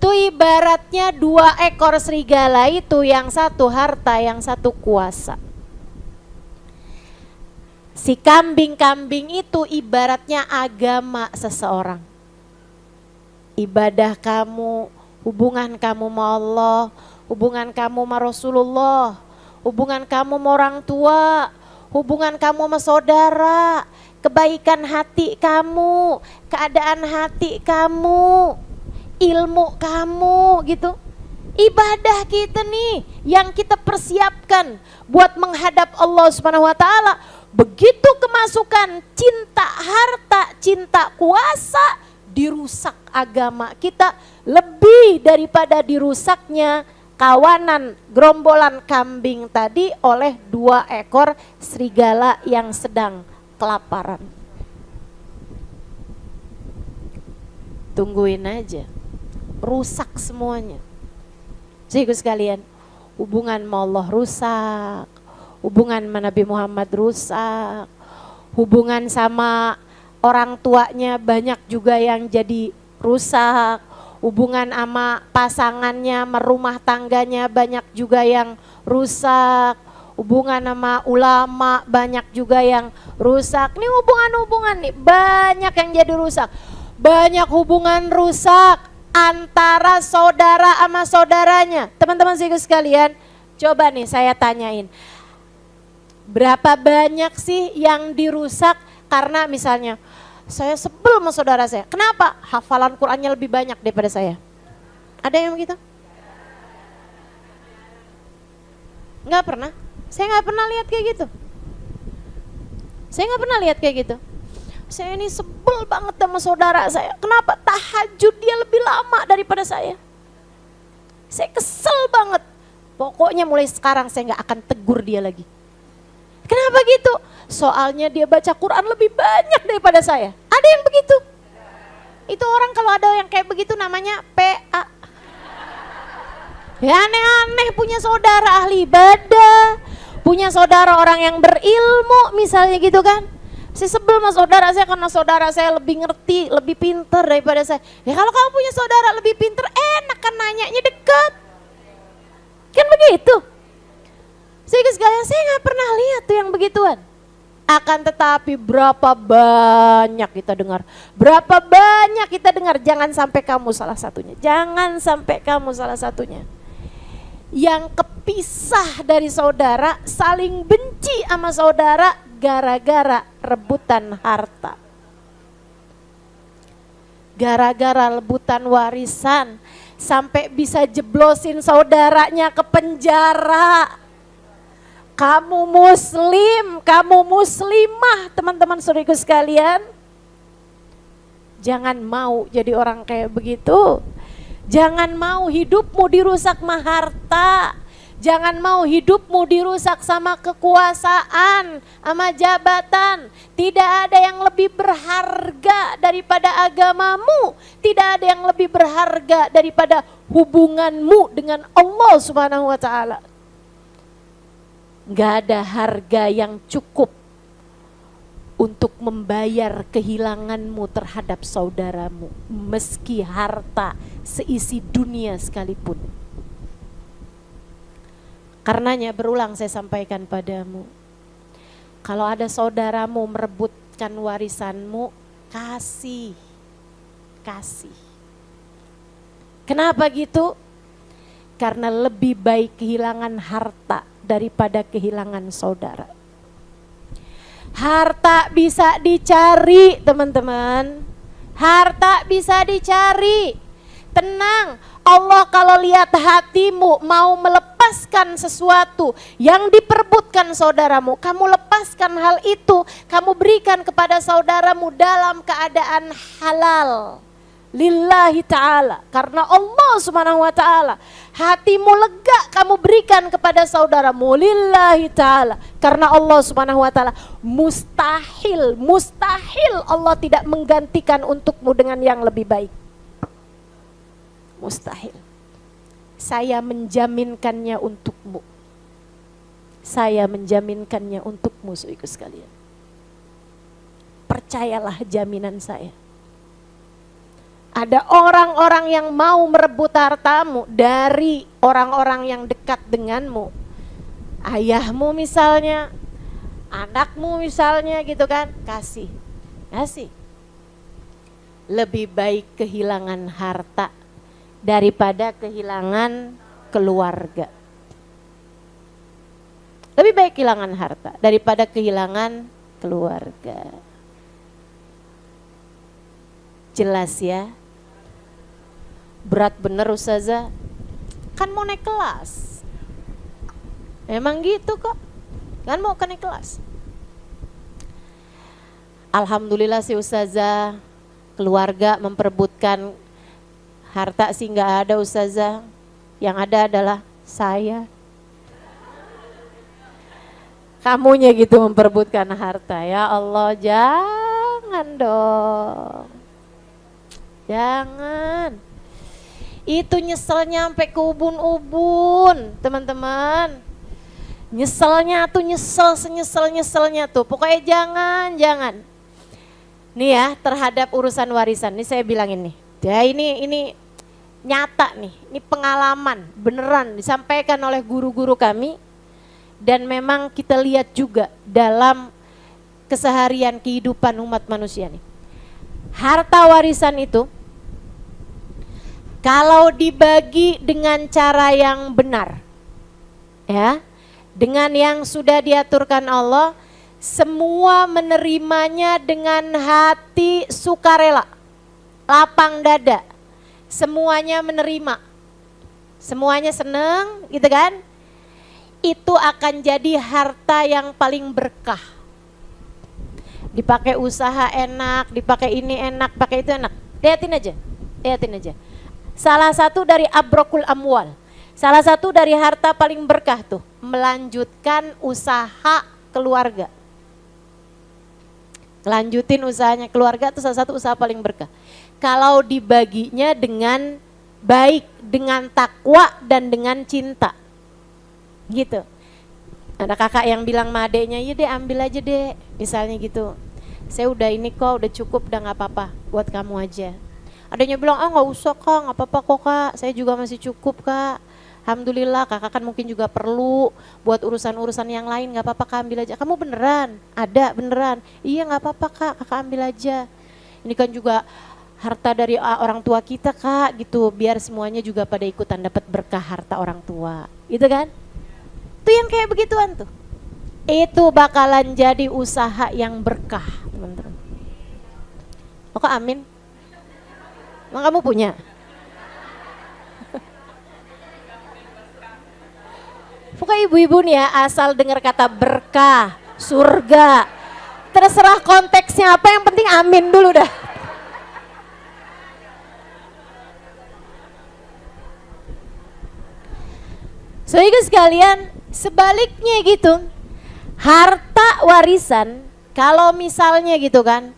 tuh ibaratnya 2 ekor serigala itu, yang satu harta, yang satu kuasa. Si kambing-kambing itu ibaratnya agama seseorang. Ibadah kamu, hubungan kamu sama Allah, hubungan kamu sama Rasulullah, hubungan kamu sama orang tua, hubungan kamu sama saudara, kebaikan hati kamu, keadaan hati kamu, ilmu kamu gitu. Ibadah kita nih yang kita persiapkan buat menghadap Allah Subhanahu wa taala. Begitu kemasukan cinta harta, cinta kuasa, dirusak agama kita lebih daripada dirusaknya kawanan gerombolan kambing tadi oleh 2 ekor serigala yang sedang kelaparan. Tungguin aja, rusak semuanya. Jadi sekalian, hubungan sama Allah rusak, hubungan sama Nabi Muhammad rusak, hubungan sama orang tuanya banyak juga yang jadi rusak, hubungan sama pasangannya, sama rumah tangganya banyak juga yang rusak, hubungan sama ulama banyak juga yang rusak. Nih hubungan-hubungan nih banyak yang jadi rusak. Banyak hubungan rusak antara saudara sama saudaranya. Teman-teman sekalian, coba nih saya tanyain, Berapa banyak sih yang dirusak karena misalnya saya sebel sama saudara saya. Kenapa? Hafalan Qur'annya lebih banyak daripada saya. Ada yang begitu? Nggak pernah. Saya nggak pernah lihat kayak gitu. Saya nggak pernah lihat kayak gitu. Saya ini sebel banget sama saudara saya. Kenapa? Tahajud dia lebih lama daripada saya. Saya kesel banget. Pokoknya mulai sekarang saya nggak akan tegur dia lagi. Kenapa gitu? Soalnya dia baca Quran lebih banyak daripada saya. Ada yang begitu? Itu orang kalau ada yang kayak begitu namanya PA. Ya aneh-aneh punya saudara ahli ibadah, punya saudara orang yang berilmu misalnya gitu kan. Saya sebel sama saudara saya karena saudara saya lebih ngerti, lebih pinter daripada saya. Ya kalau kamu punya saudara lebih pinter enak kan nanyanya dekat. Kan begitu. Sehingga sekalian saya nggak pernah lihat tuh yang begituan. Akan tetapi berapa banyak kita dengar. Berapa banyak kita dengar, jangan sampai kamu salah satunya. Jangan sampai kamu salah satunya. Yang kepisah dari saudara, saling benci sama saudara gara-gara rebutan harta. Gara-gara rebutan warisan, sampai bisa jeblosin saudaranya ke penjara. Kamu muslim, kamu muslimah, teman-teman saudaraku sekalian. Jangan mau jadi orang kayak begitu. Jangan mau hidupmu dirusak sama harta. Jangan mau hidupmu dirusak sama kekuasaan, sama jabatan. Tidak ada yang lebih berharga daripada agamamu. Tidak ada yang lebih berharga daripada hubunganmu dengan Allah Subhanahu wa ta'ala. Gak ada harga yang cukup untuk membayar kehilanganmu terhadap saudaramu, meski harta seisi dunia sekalipun. Karenanya berulang saya sampaikan padamu, kalau ada saudaramu merebutkan warisanmu, kasih. Kenapa gitu? Karena lebih baik kehilangan harta daripada kehilangan saudara. Harta bisa dicari, teman-teman. Harta bisa dicari. Tenang, Allah kalau lihat hatimu mau melepaskan sesuatu yang diperebutkan saudaramu, kamu lepaskan hal itu, kamu berikan kepada saudaramu dalam keadaan halal. Lillahi ta'ala, karena Allah Subhanahu wa ta'ala. Hatimu lega kamu berikan kepada saudaramu, lillahi ta'ala, karena Allah Subhanahu wa ta'ala. Mustahil Allah tidak menggantikan untukmu dengan yang lebih baik. Mustahil. Saya menjaminkannya untukmu. Saya menjaminkannya untukmu, saudaraku sekalian. Percayalah jaminan saya. Ada orang-orang yang mau merebut hartamu dari orang-orang yang dekat denganmu. Ayahmu misalnya, anakmu misalnya gitu kan, kasih. Lebih baik kehilangan harta daripada kehilangan keluarga. Lebih baik kehilangan harta daripada kehilangan keluarga. Jelas ya? Berat bener Ustazah, kan mau naik kelas. Emang gitu kok, kan mau ke naik kelas. Alhamdulillah sih Ustazah, keluarga memperebutkan harta sih nggak ada Ustazah. Yang ada adalah saya. Kamunya gitu memperebutkan harta. Ya Allah, jangan dong. Jangan. Itu nyeselnya sampai ke ubun-ubun, teman-teman. Nyeselnya tuh senyesel-nyeselnya tuh. Pokoknya jangan. Nih ya, terhadap urusan warisan. Ini saya bilangin nih. Ya ini nyata nih. Ini pengalaman beneran disampaikan oleh guru-guru kami. Dan memang kita lihat juga dalam keseharian kehidupan umat manusia nih. Harta warisan itu kalau dibagi dengan cara yang benar, ya, dengan yang sudah diaturkan Allah, semua menerimanya dengan hati sukarela, lapang dada, semuanya menerima, semuanya seneng gitu kan. Itu akan jadi harta yang paling berkah. Dipakai usaha enak, dipakai ini enak, pakai itu enak. Lihatin aja, lihatin aja. Salah satu dari abrokul amwal, salah satu dari harta paling berkah tuh, melanjutkan usaha keluarga. Lanjutin usahanya keluarga itu salah satu usaha paling berkah. Kalau dibaginya dengan baik, dengan takwa dan dengan cinta. Gitu. Ada kakak yang bilang sama adeknya, "Iya deh, ambil aja deh." Misalnya gitu. "Saya udah ini kok, udah cukup, udah nggak apa-apa, buat kamu aja." Adeknya bilang, "Ah, nggak usah kak, nggak apa-apa kok kak, saya juga masih cukup kak. Alhamdulillah, kakak kan mungkin juga perlu buat urusan-urusan yang lain, nggak apa-apa kak, ambil aja." "Kamu beneran? Ada beneran?" "Iya nggak apa-apa kak, kakak ambil aja. Ini kan juga harta dari orang tua kita kak, gitu, biar semuanya juga pada ikutan dapat berkah harta orang tua." Gitu kan? Itu yang kayak begituan tuh. Itu bakalan jadi usaha yang berkah, teman-teman. Oh, kok amin? Emang kamu punya? Pokoknya ibu-ibu nih ya, asal dengar kata berkah, surga, terserah konteksnya apa, yang penting amin dulu dah. Saudara sekalian, sebaliknya gitu, harta warisan kalau misalnya gitu kan,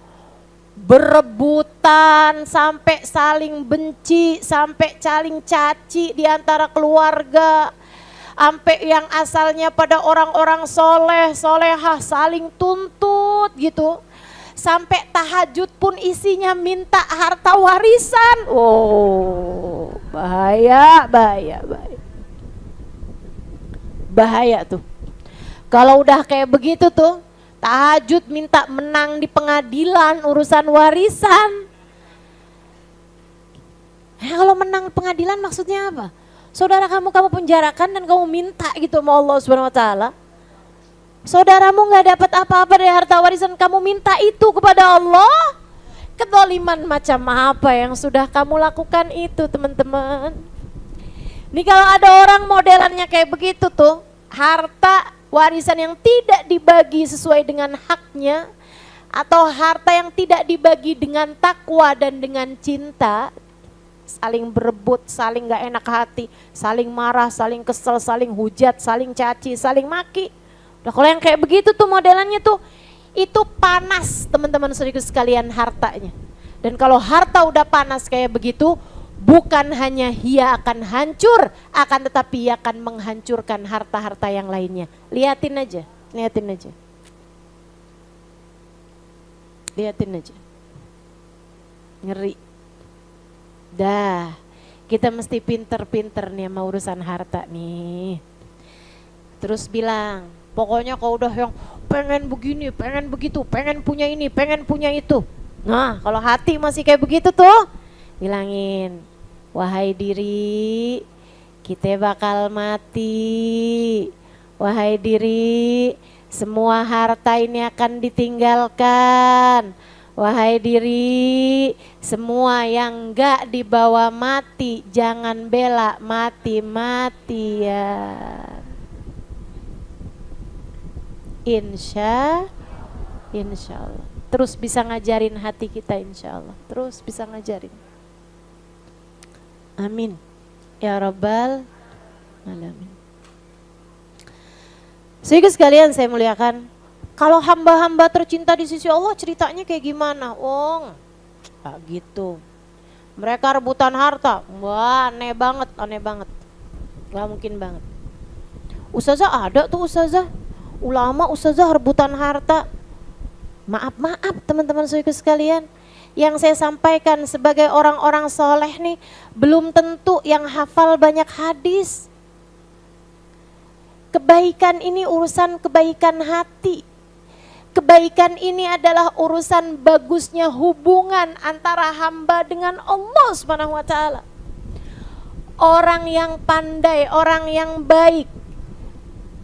berebutan sampai saling benci, sampai saling caci di antara keluarga, sampai yang asalnya pada orang-orang soleh, solehah saling tuntut gitu, sampai tahajud pun isinya minta harta warisan. Oh, bahaya, bahaya, bahaya. Bahaya tuh. Kalau udah kayak begitu tuh, tahajud minta menang di pengadilan urusan warisan. Kalau menang pengadilan maksudnya apa? Saudara kamu penjarakan dan kamu minta gitu sama Allah Subhanahu wa taala. Saudaramu nggak dapat apa-apa dari harta warisan, kamu minta itu kepada Allah. Kezaliman macam apa yang sudah kamu lakukan itu, teman-teman? Nih kalau ada orang modelannya kayak begitu tuh, harta warisan yang tidak dibagi sesuai dengan haknya, atau harta yang tidak dibagi dengan takwa dan dengan cinta, saling berebut, saling gak enak hati, saling marah, saling kesel, saling hujat, saling caci, saling maki. Nah kalau yang kayak begitu tuh modelannya tuh, itu panas teman-teman saudara sekalian hartanya. Dan kalau harta udah panas kayak begitu, bukan hanya ia akan hancur, akan tetapi ia akan menghancurkan harta-harta yang lainnya. Liatin aja, liatin aja. Liatin aja. Ngeri. Dah, kita mesti pinter-pinter nih sama urusan harta nih. Terus bilang, pokoknya kalau udah yang pengen begini, pengen begitu, pengen punya ini, pengen punya itu. Nah, kalau hati masih kayak begitu tuh, bilangin, "Wahai diri, kita bakal mati. Wahai diri, semua harta ini akan ditinggalkan. Wahai diri, semua yang enggak dibawa mati, jangan bela mati-matian." Insya Allah. Terus bisa ngajarin hati kita, insya Allah. Terus bisa ngajarin. Amin. Ya Rabbal Alamin. Sehingga sekalian saya muliakan, kalau hamba-hamba tercinta di sisi Allah ceritanya kayak gimana? Oh, gak gitu. Mereka rebutan harta. Wah, aneh banget, aneh banget. Gak mungkin banget. Ustazah ada tuh ustazah. Ulama ustazah rebutan harta. Maaf teman-teman saudara sekalian, yang saya sampaikan sebagai orang-orang soleh nih, belum tentu yang hafal banyak hadis. Kebaikan ini urusan kebaikan hati. Kebaikan ini adalah urusan bagusnya hubungan antara hamba dengan Allah Subhanahu wa taala. Orang yang pandai, orang yang baik,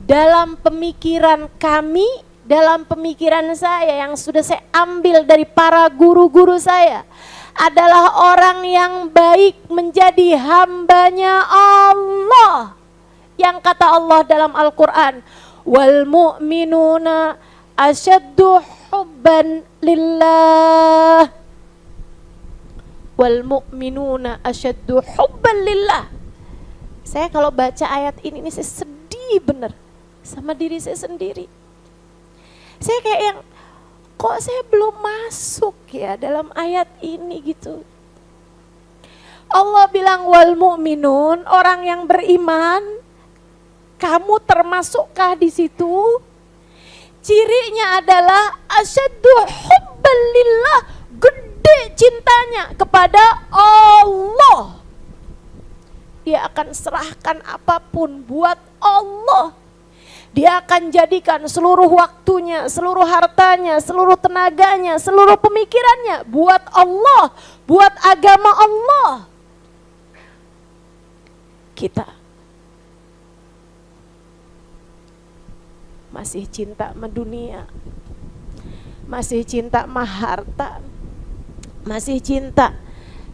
dalam pemikiran kami, dalam pemikiran saya yang sudah saya ambil dari para guru-guru saya, adalah orang yang baik menjadi hambanya Allah. Yang kata Allah dalam Al-Quran, wal mu'minuna asyaddu hubban lillah. Wal mu'minuna asyaddu hubban lillah. Saya kalau baca ayat ini saya sedih bener sama diri saya sendiri. Saya kayak yang, kok saya belum masuk ya dalam ayat ini gitu. Allah bilang wal mu'minun, orang yang beriman, kamu termasukkah di situ? Cirinya adalah asyaddu hubban lillah, gede cintanya kepada Allah. Dia akan serahkan apapun buat Allah. Dia akan jadikan seluruh waktunya, seluruh hartanya, seluruh tenaganya, seluruh pemikirannya buat Allah, buat agama Allah. Kita masih cinta sama dunia, masih cinta sama harta, masih cinta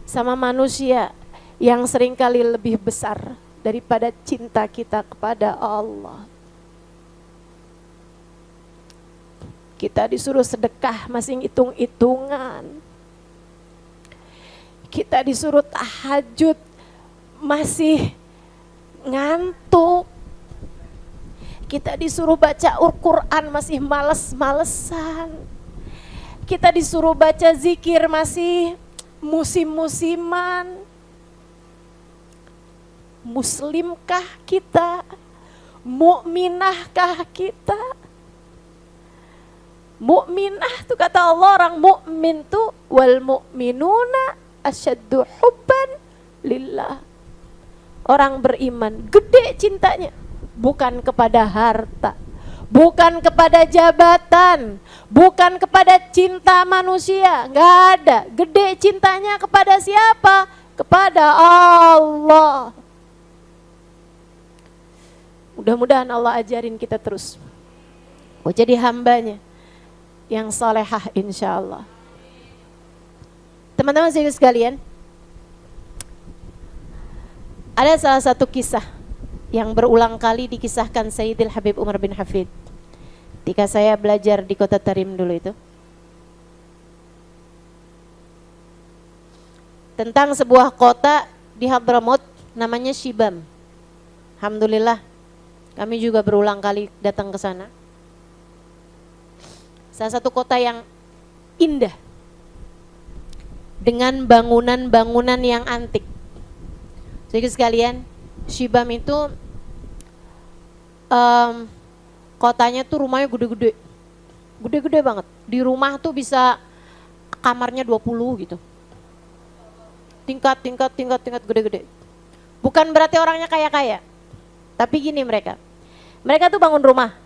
sama manusia yang seringkali lebih besar daripada cinta kita kepada Allah. Kita disuruh sedekah masih hitung-hitungan. Kita disuruh tahajud masih ngantuk. Kita disuruh baca Al-Quran masih males-malesan. Kita disuruh baca zikir masih musim-musiman. Muslimkah kita? Mukminahkah kita? Mukminah tuh kata Allah, orang mukmin tuh wal mu'minuna asyaddu hubban lillah. Orang beriman gede cintanya, bukan kepada harta, bukan kepada jabatan, bukan kepada cinta manusia, enggak ada. Gede cintanya kepada siapa? Kepada Allah. Mudah-mudahan Allah ajarin kita terus jadi hambanya yang solehah insya Allah. Teman-teman sekalian, ada salah satu kisah yang berulang kali dikisahkan Sayyidil Habib Umar bin Hafid ketika saya belajar di kota Tarim dulu itu, tentang sebuah kota di Hadramaut namanya Shibam. Alhamdulillah kami juga berulang kali datang ke sana. Salah satu kota yang indah dengan bangunan-bangunan yang antik. Jadi sekalian, Shibam itu kotanya tuh rumahnya gede-gede. Gede-gede banget. Di rumah tuh bisa kamarnya 20 gitu. Tingkat gede-gede. Bukan berarti orangnya kaya-kaya. Tapi gini mereka tuh bangun rumah.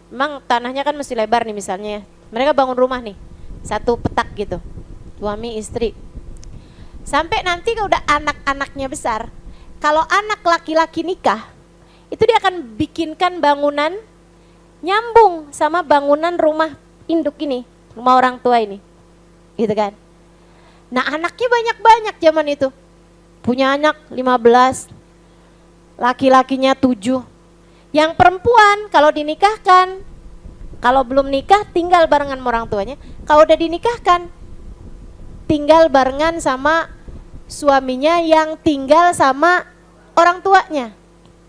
Memang tanahnya kan mesti lebar nih misalnya ya. Mereka bangun rumah nih, satu petak gitu, suami istri. Sampai nanti kalau udah anak-anaknya besar, kalau anak laki-laki nikah, itu dia akan bikinkan bangunan nyambung sama bangunan rumah induk ini, rumah orang tua ini, gitu kan. Nah anaknya banyak-banyak zaman itu, punya anak 15, laki-lakinya 7. Yang perempuan kalau dinikahkan, kalau belum nikah tinggal barengan sama orang tuanya, kalau udah dinikahkan tinggal barengan sama suaminya yang tinggal sama orang tuanya.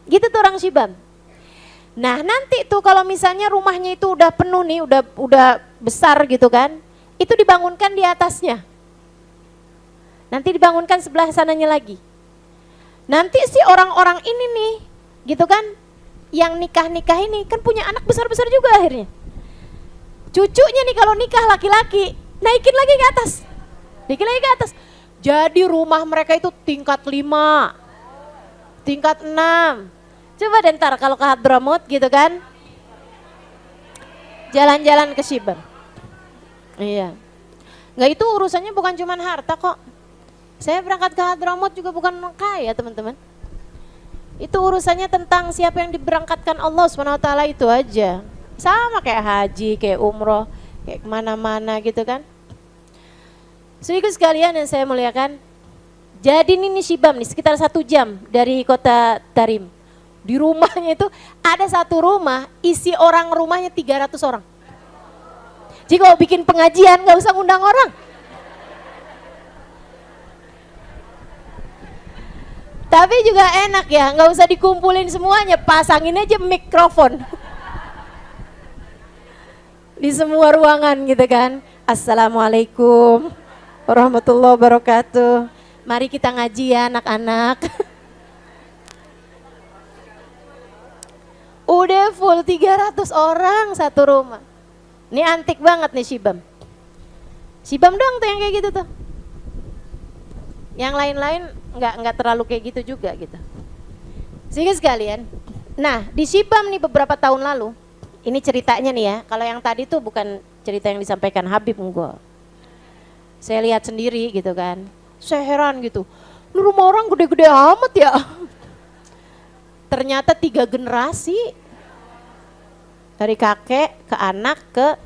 Gitu tuh orang Shibam. Nah nanti tuh kalau misalnya rumahnya itu udah penuh nih, udah besar gitu kan, itu dibangunkan di atasnya. Nanti dibangunkan sebelah sananya lagi. Nanti si orang-orang ini nih, gitu kan, yang nikah-nikah ini kan punya anak besar-besar juga akhirnya. Cucunya nih kalau nikah laki-laki, naikin lagi ke atas. Naikin lagi ke atas. Jadi rumah mereka itu tingkat 5, tingkat 6. Coba deh ntar kalau ke Hadramaut gitu kan, jalan-jalan ke Shibam. Iya. Nggak, itu urusannya bukan cuma harta kok. Saya berangkat ke Hadramaut juga bukan kaya teman-teman. Itu urusannya tentang siapa yang diberangkatkan Allah SWT itu aja. Sama kayak haji, kayak umroh, kayak kemana-mana gitu kan. Saudaraku sekalian yang saya muliakan, jadi ini Shibam nih sekitar 1 jam dari kota Tarim. Di rumahnya itu ada satu rumah, isi orang rumahnya 300 orang. Jadi kalau bikin pengajian gak usah ngundang orang. Tapi juga enak ya, nggak usah dikumpulin semuanya, pasangin aja mikrofon di semua ruangan gitu kan. Assalamualaikum warahmatullahi wabarakatuh. Mari kita ngaji ya anak-anak. Udah full 300 orang satu rumah. Ini antik banget nih Shibam. Shibam doang tuh yang kayak gitu tuh. Yang lain-lain nggak terlalu kayak gitu juga gitu. Sehingga sekalian, nah di Shibam nih beberapa tahun lalu, ini ceritanya nih ya. Kalau yang tadi tuh bukan cerita yang disampaikan Habib enggak. Saya lihat sendiri gitu kan. Saya heran gitu. Lu rumah orang gede-gede amat ya. Ternyata 3 generasi. Dari kakek ke anak ke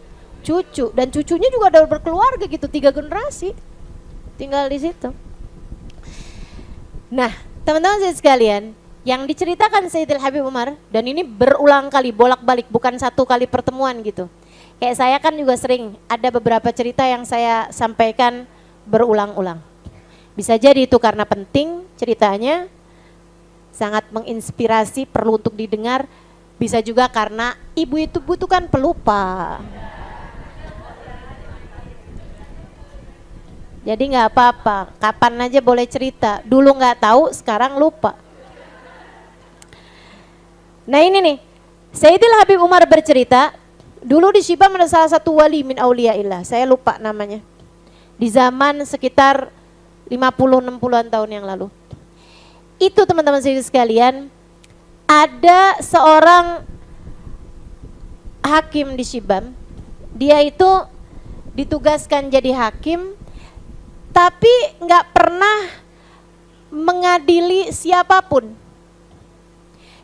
cucu, dan cucunya juga udah berkeluarga gitu, 3 generasi tinggal di situ. Nah, teman-teman sekalian, yang diceritakan Sayyidil Habib Umar, dan ini berulang kali, bolak-balik, bukan 1 kali pertemuan gitu. Kayak saya kan juga sering, ada beberapa cerita yang saya sampaikan berulang-ulang. Bisa jadi itu karena penting ceritanya, sangat menginspirasi, perlu untuk didengar. Bisa juga karena ibu itu butuhkan pelupa. Jadi nggak apa-apa, kapan aja boleh cerita. Dulu nggak tahu, sekarang lupa. Nah ini nih, Sayyidil Habib Umar bercerita, dulu di Shibam ada salah satu wali min auliyaillah, saya lupa namanya. Di zaman sekitar 50-60an tahun yang lalu. Itu teman-teman sekalian, ada seorang hakim di Shibam. Dia itu ditugaskan jadi hakim, tapi nggak pernah mengadili siapapun.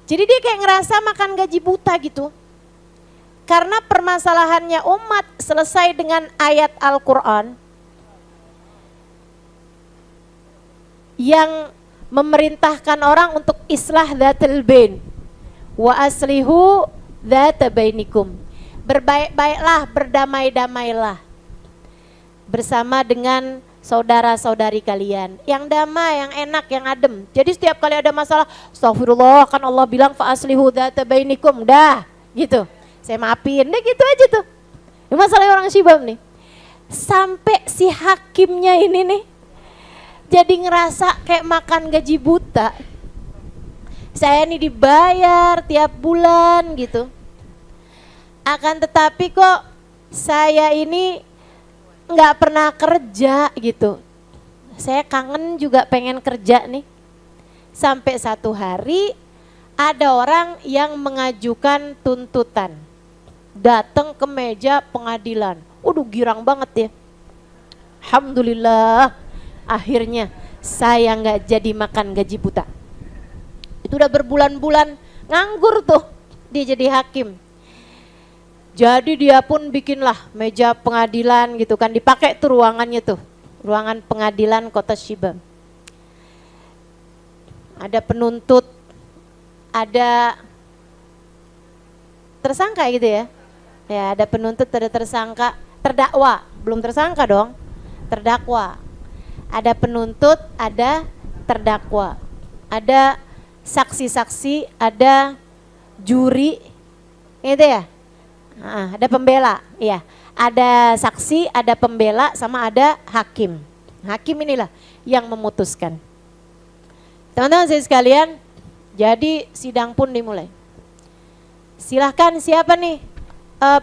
Jadi dia kayak ngerasa makan gaji buta gitu. Karena permasalahannya umat selesai dengan ayat Al-Quran yang memerintahkan orang untuk islah dzatul bain wa aslihu dzata bainikum. Berbaik-baiklah, berdamai-damailah bersama dengan saudara-saudari kalian, yang damai, yang enak, yang adem. Jadi setiap kali ada masalah, astagfirullah, kan Allah bilang fa aslihu dzata bainikum, dah gitu. Saya maafin, deh gitu aja tuh. Ini masalah orang Shibam nih. Sampai si hakimnya ini nih jadi ngerasa kayak makan gaji buta. Saya nih dibayar tiap bulan gitu. Akan tetapi kok saya ini nggak pernah kerja gitu. Saya kangen juga pengen kerja nih. Sampai satu hari ada orang yang mengajukan tuntutan. Datang ke meja pengadilan. Waduh, girang banget ya. Alhamdulillah, akhirnya saya nggak jadi makan gaji buta. Itu udah berbulan-bulan nganggur tuh dia jadi hakim. Jadi dia pun bikinlah meja pengadilan gitu kan, dipakai tuh ruangannya tuh, ruangan pengadilan kota Shibam. Ada penuntut, ada tersangka gitu ya. Ya, ada penuntut, ada tersangka, terdakwa, belum tersangka dong, terdakwa. Ada penuntut, ada terdakwa. Ada saksi-saksi, ada juri, gitu ya. Ada pembela, iya. Ada saksi, ada pembela, sama ada hakim. Hakim inilah yang memutuskan. Teman-teman saya sekalian, jadi sidang pun dimulai. Silahkan siapa nih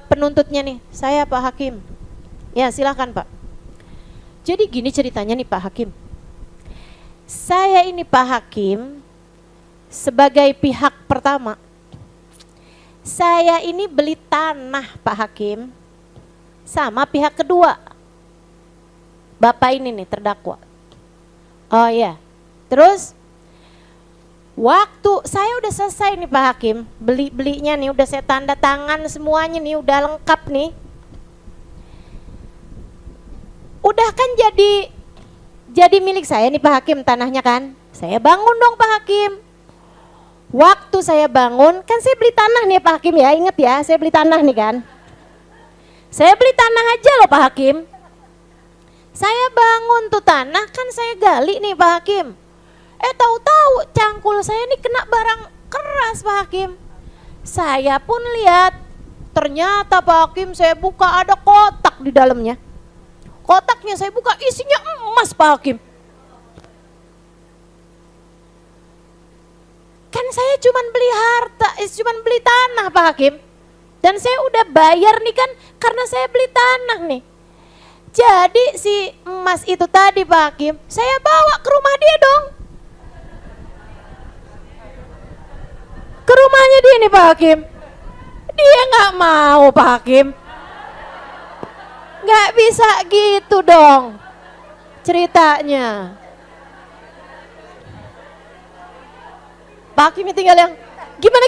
penuntutnya nih? Saya Pak Hakim. Ya silahkan Pak. Jadi gini ceritanya nih Pak Hakim. Saya ini Pak Hakim sebagai pihak pertama. Saya ini beli tanah Pak Hakim sama pihak kedua. Bapak ini nih terdakwa. Oh iya. Terus Waktu saya udah selesai nih Pak Hakim, belinya nih udah saya tanda tangan semuanya nih, udah lengkap nih. Udah kan jadi milik saya nih Pak Hakim tanahnya kan. Saya bangun dong Pak Hakim. Waktu saya bangun, kan saya beli tanah nih Pak Hakim ya, inget ya, saya beli tanah nih kan. Saya beli tanah aja loh Pak Hakim. Saya bangun tuh tanah, kan saya gali nih Pak Hakim. Tahu-tahu cangkul saya nih kena barang keras Pak Hakim. Saya pun lihat, ternyata Pak Hakim saya buka ada kotak di dalamnya. Kotaknya saya buka isinya emas Pak Hakim. Kan saya cuman beli harta, cuman beli tanah Pak Hakim. Dan saya udah bayar nih kan karena saya beli tanah nih. Jadi si emas itu tadi Pak Hakim, saya bawa ke rumah dia dong. Ke rumahnya dia nih Pak Hakim. Dia nggak mau Pak Hakim. Nggak bisa gitu dong ceritanya. Pak Hakim tinggal yang gimana?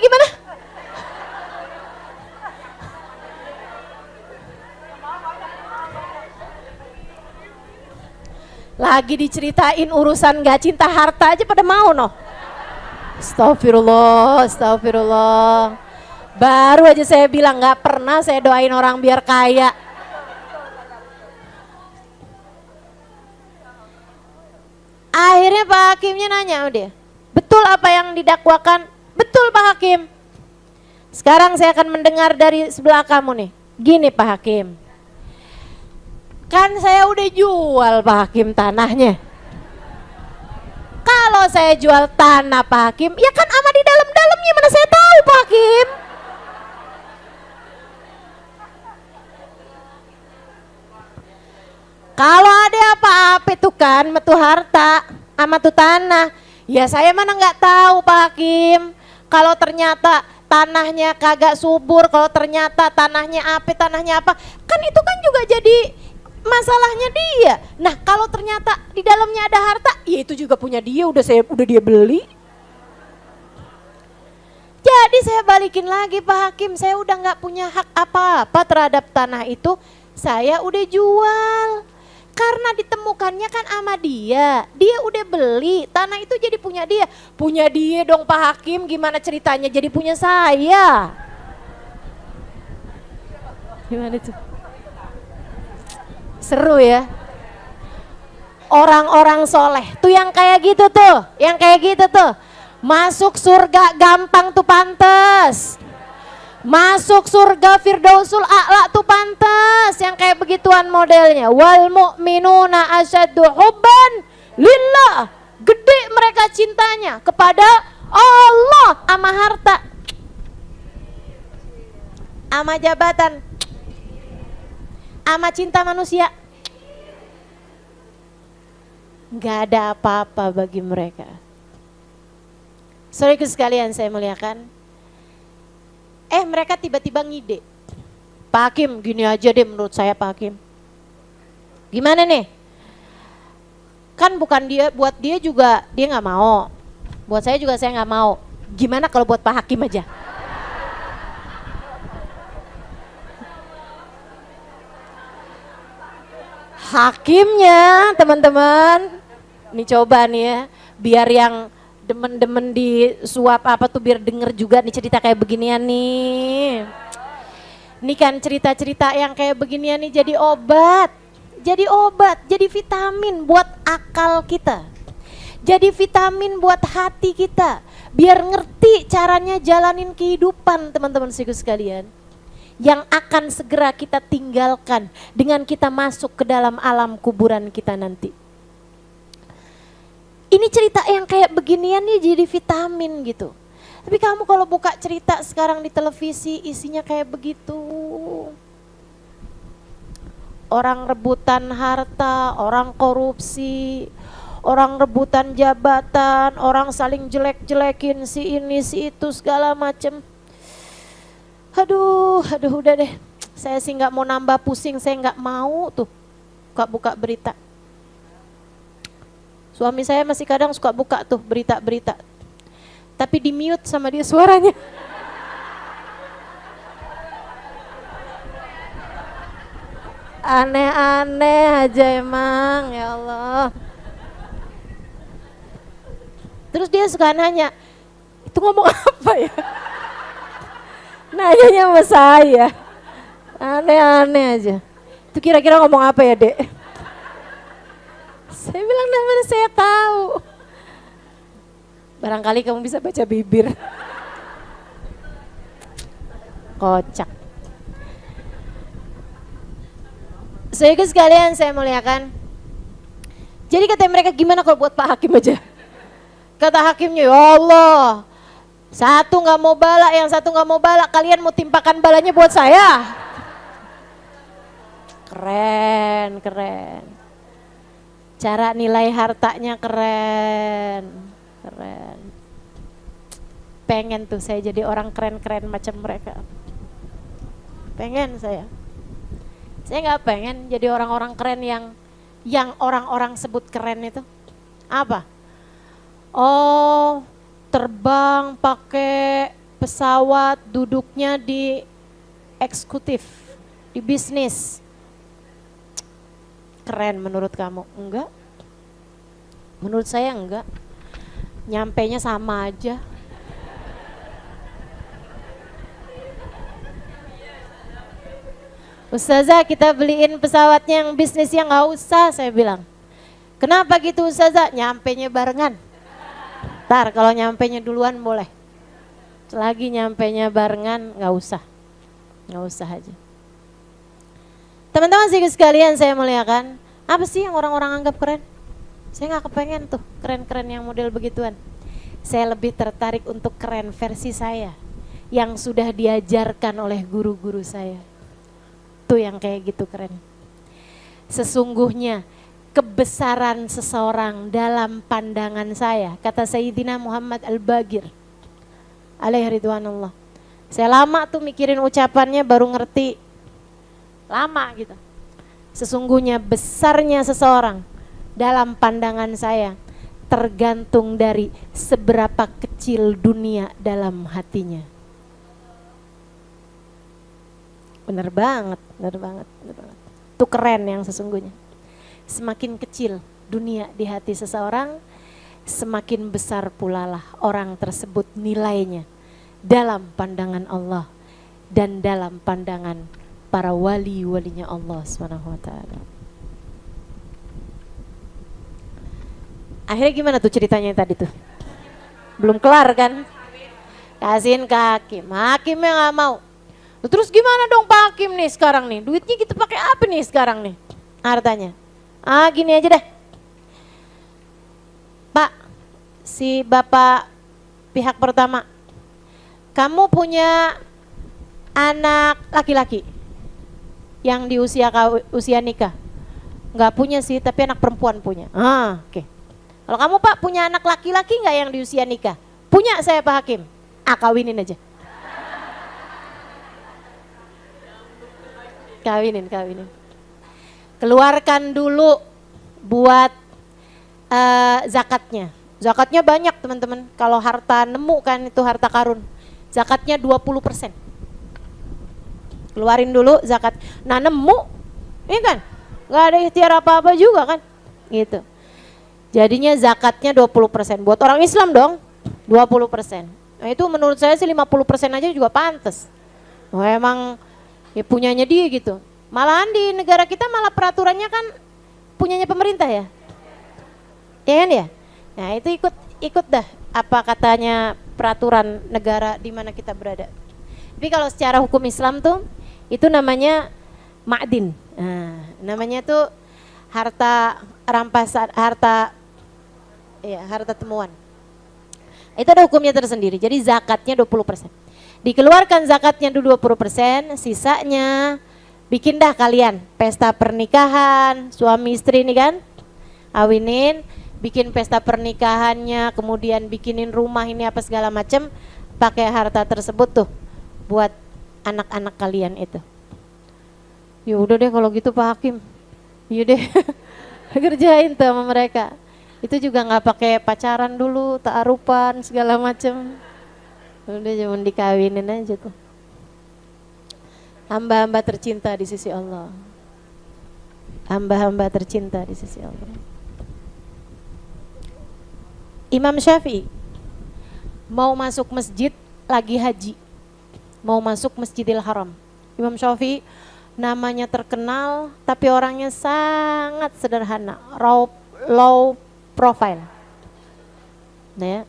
Lagi diceritain urusan gak cinta harta aja pada mau noh. Astagfirullah. Baru aja saya bilang gak pernah saya doain orang biar kaya. Akhirnya Pak Hakimnya nanya sama dia, betul apa yang didakwakan? Betul Pak Hakim. Sekarang saya akan mendengar dari sebelah kamu nih. Gini Pak Hakim, kan saya udah jual Pak Hakim tanahnya. Kalau saya jual tanah Pak Hakim, ya kan ama di dalamnya, mana saya tahu Pak Hakim. Kalau ada apa-apa itu kan metu harta ama tuh tanah, ya saya mana nggak tahu Pak Hakim. Kalau ternyata tanahnya kagak subur, kalau ternyata tanahnya apa, kan itu kan juga jadi masalahnya dia. Nah kalau ternyata di dalamnya ada harta, ya itu juga punya dia, udah dia beli. Jadi saya balikin lagi Pak Hakim, saya udah nggak punya hak apa-apa terhadap tanah itu, saya udah jual. Karena ditemukannya kan sama dia udah beli, tanah itu jadi punya dia dong Pak Hakim, gimana ceritanya jadi punya saya? Gimana tuh? Seru ya. Orang-orang soleh tuh yang kayak gitu tuh, masuk surga gampang tuh pantes. Masuk surga Firdausul A'la tuh pantas yang kayak begituan modelnya. Wal mu'minuna asyaddu hubban lillah. Gede mereka cintanya kepada Allah ama harta, ama jabatan, ama cinta manusia. Gak ada apa-apa bagi mereka. Saudaraku sekalian saya muliakan. Mereka tiba-tiba ngide, Pak Hakim gini aja deh menurut saya Pak Hakim. Gimana nih? Kan bukan dia, buat dia juga dia nggak mau. Buat saya juga saya nggak mau. Gimana kalau buat Pak Hakim aja? Hakimnya teman-teman, ini coba nih ya, biar yang demen-demen di suap apa tuh biar denger juga nih cerita kayak beginian nih. Ini kan cerita-cerita yang kayak beginian nih jadi obat, jadi vitamin buat akal kita. Jadi vitamin buat hati kita, biar ngerti caranya jalanin kehidupan teman-teman sekalian. Yang akan segera kita tinggalkan dengan kita masuk ke dalam alam kuburan kita nanti. Ini cerita yang kayak beginian nih jadi vitamin gitu. Tapi kamu kalau buka cerita sekarang di televisi isinya kayak begitu. Orang rebutan harta, orang korupsi, orang rebutan jabatan, orang saling jelek-jelekin si ini si itu segala macem. Aduh udah deh. Saya sih nggak mau nambah pusing, saya nggak mau tuh buka berita. Suami saya masih kadang suka buka tuh berita-berita. tapi di mute sama dia suaranya. Aneh-aneh aja emang, ya Allah. Terus dia suka nanya, itu ngomong apa ya? Nanyanya sama saya. Aneh-aneh aja. Itu kira-kira ngomong apa ya, Dek? Saya bilang, mana saya tahu. Barangkali kamu bisa baca bibir. Kocak. Saudara sekalian saya muliakan. Jadi kata mereka, gimana kalau buat Pak Hakim aja? Kata hakimnya, ya Allah, satu nggak mau bala, yang satu nggak mau bala, kalian mau timpakan balanya buat saya? Keren, keren. Cara nilai hartanya keren, keren. Pengen tuh saya jadi orang keren-keren macam mereka. Pengen saya. Saya nggak pengen jadi orang-orang keren yang orang-orang sebut keren itu. Apa? Oh, terbang pakai pesawat, duduknya di eksekutif, di bisnis. Keren menurut kamu? Enggak. Menurut saya enggak. Nyampainya sama aja. Ustazah, kita beliin pesawatnya yang bisnisnya nggak usah, saya bilang. Kenapa gitu Ustazah? Nyampainya barengan. Ntar kalau nyampainya duluan boleh. Selagi nyampainya barengan nggak usah aja. Teman-teman sekalian saya muliakan, apa sih yang orang-orang anggap keren? Saya nggak kepengen tuh keren-keren yang model begituan. Saya lebih tertarik untuk keren versi saya yang sudah diajarkan oleh guru-guru saya. Tuh yang kayak gitu keren. Sesungguhnya kebesaran seseorang dalam pandangan saya, kata Sayyidina Muhammad Al-Bagir alaihi ridwanullah. Saya lama tuh mikirin ucapannya baru ngerti, lama gitu. Sesungguhnya besarnya seseorang dalam pandangan saya tergantung dari seberapa kecil dunia dalam hatinya. Bener banget. Itu keren yang sesungguhnya. Semakin kecil dunia di hati seseorang, semakin besar pula lah orang tersebut nilainya dalam pandangan Allah dan dalam pandangan para wali-walinya Allah SWT. Akhirnya gimana tuh ceritanya tadi tuh? Belum kelar kan? Kasihin ke hakim, hakimnya nggak mau. Terus gimana dong Pak Hakim nih sekarang nih? Duitnya kita pakai apa nih sekarang nih? Hartanya. Gini aja deh. Pak, si bapak pihak pertama, kamu punya anak laki-laki yang di usia nikah? Nggak punya sih, tapi anak perempuan punya. Oke. Kalau kamu Pak punya anak laki-laki nggak yang di usia nikah? Punya saya Pak Hakim. Kawinin aja. Kawinin. Keluarkan dulu buat zakatnya. Zakatnya banyak teman-teman. Kalau harta nemu kan itu harta karun. Zakatnya 20%. Keluarin dulu zakat. Nah nemu, ini kan nggak ada ikhtiar apa-apa juga kan. Gitu. Jadinya zakatnya 20%. Buat orang Islam dong 20%. Nah itu menurut saya sih 50% aja juga pantas. Oh, emang ya punyanya dia gitu. Malahan di negara kita malah peraturannya kan punyanya pemerintah ya. Ya kan ya? Nah itu ikut dah apa katanya peraturan negara di mana kita berada. Tapi kalau secara hukum Islam tuh itu namanya ma'din. Nah, namanya tuh harta rampasan, harta temuan. Itu ada hukumnya tersendiri. Jadi zakatnya 20%. Dikeluarkan zakatnya dulu 20%, sisanya bikin dah kalian pesta pernikahan, suami istri nih kan, awinin, bikin pesta pernikahannya, kemudian bikinin rumah ini apa segala macam, pakai harta tersebut tuh buat anak-anak kalian itu. Ya udah deh kalau gitu Pak Hakim, iya deh kerjain tuh sama mereka. Itu juga nggak pakai pacaran dulu, ta'arupan segala macem. Udah cuma dikawinin aja tuh. Hamba-hamba tercinta di sisi Allah. Hamba-hamba tercinta di sisi Allah. Imam Syafi'i mau masuk masjid lagi haji. Mau masuk Masjidil Haram. Imam Syafi'i namanya terkenal tapi orangnya sangat sederhana, low profile. Nah ya,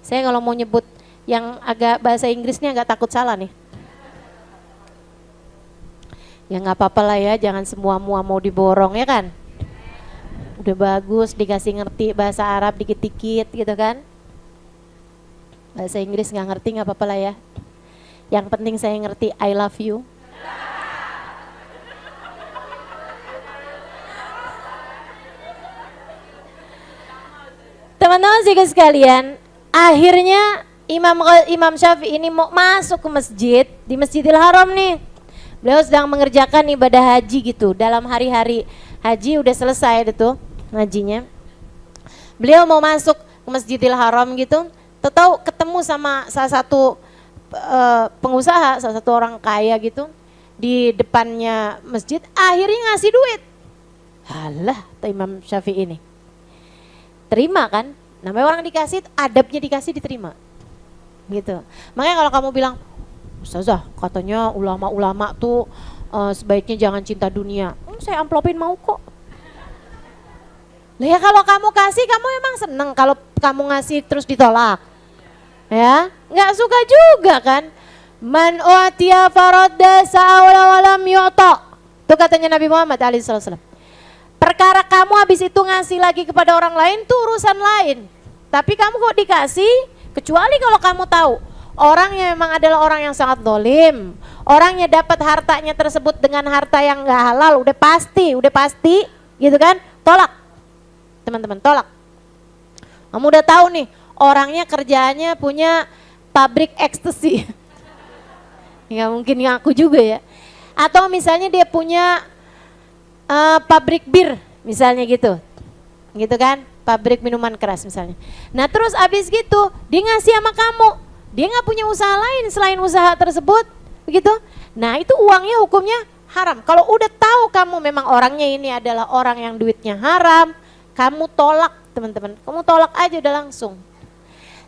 saya kalau mau nyebut yang agak bahasa Inggrisnya agak takut salah nih. Ya nggak apa-apa lah ya, jangan semua mau diborong ya kan. Udah bagus dikasih ngerti bahasa Arab dikit-dikit gitu kan. Bahasa Inggris nggak ngerti nggak apa-apa lah ya. Yang penting saya ngerti I love you. Teman-teman sekalian, akhirnya Imam Syafi'i ini mau masuk ke masjid, di Masjidil Haram nih. Beliau sedang mengerjakan ibadah haji gitu. Dalam hari-hari haji udah selesai itu ngajinya. Beliau mau masuk ke Masjidil Haram gitu. Tahu ketemu sama salah satu pengusaha, salah satu orang kaya gitu di depannya masjid. Akhirnya ngasih duit. Halah, Imam Syafi'i ini. Terima kan? Namanya orang dikasih, adabnya dikasih diterima. Gitu. Makanya kalau kamu bilang, Ustazah, katanya ulama-ulama tuh sebaiknya jangan cinta dunia. Saya amplopin mau kok. Nah ya kalau kamu kasih, kamu emang seneng kalau kamu ngasih terus ditolak. Ya, nggak suka juga kan? Man u'tiya faradda sa'awla walam yu'ta. Itu katanya Nabi Muhammad SAW. Perkara kamu habis itu ngasih lagi kepada orang lain tuh urusan lain. Tapi kamu kok dikasih, kecuali kalau kamu tahu orangnya memang adalah orang yang sangat zalim, orangnya dapat hartanya tersebut dengan harta yang nggak halal, udah pasti, gitu kan? Tolak, teman-teman, tolak. Kamu udah tahu nih, orangnya kerjaannya punya pabrik ekstasi, nggak mungkin ngaku juga ya. Atau misalnya dia punya pabrik bir, misalnya gitu kan? Pabrik minuman keras misalnya. Nah terus abis gitu, dia ngasih sama kamu. Dia nggak punya usaha lain selain usaha tersebut, begitu. Nah itu uangnya hukumnya haram. Kalau udah tahu kamu memang orangnya ini adalah orang yang duitnya haram, kamu tolak teman-teman. Kamu tolak aja udah langsung.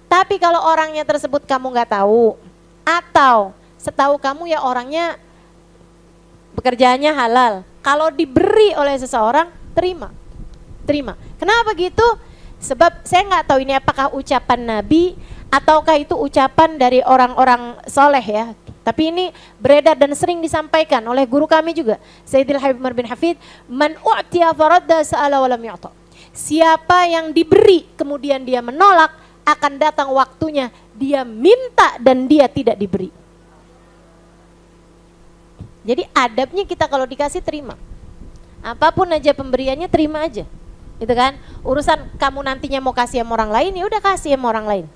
Tapi kalau orangnya tersebut kamu nggak tahu, atau setahu kamu ya orangnya pekerjaannya halal. Kalau diberi oleh seseorang, terima. Kenapa gitu? Sebab saya nggak tahu ini apakah ucapan Nabi ataukah itu ucapan dari orang-orang soleh ya. Tapi ini beredar dan sering disampaikan oleh guru kami juga, Sayyidil Habib Umar bin Hafid, man u'tiya faradda sa'ala walam yu'ta. Siapa yang diberi kemudian dia menolak, akan datang waktunya dia minta dan dia tidak diberi. Jadi adabnya kita kalau dikasih terima. Apapun aja pemberiannya terima aja. Gitu kan? Urusan kamu nantinya mau kasih sama orang lain, ya udah kasih sama orang lain.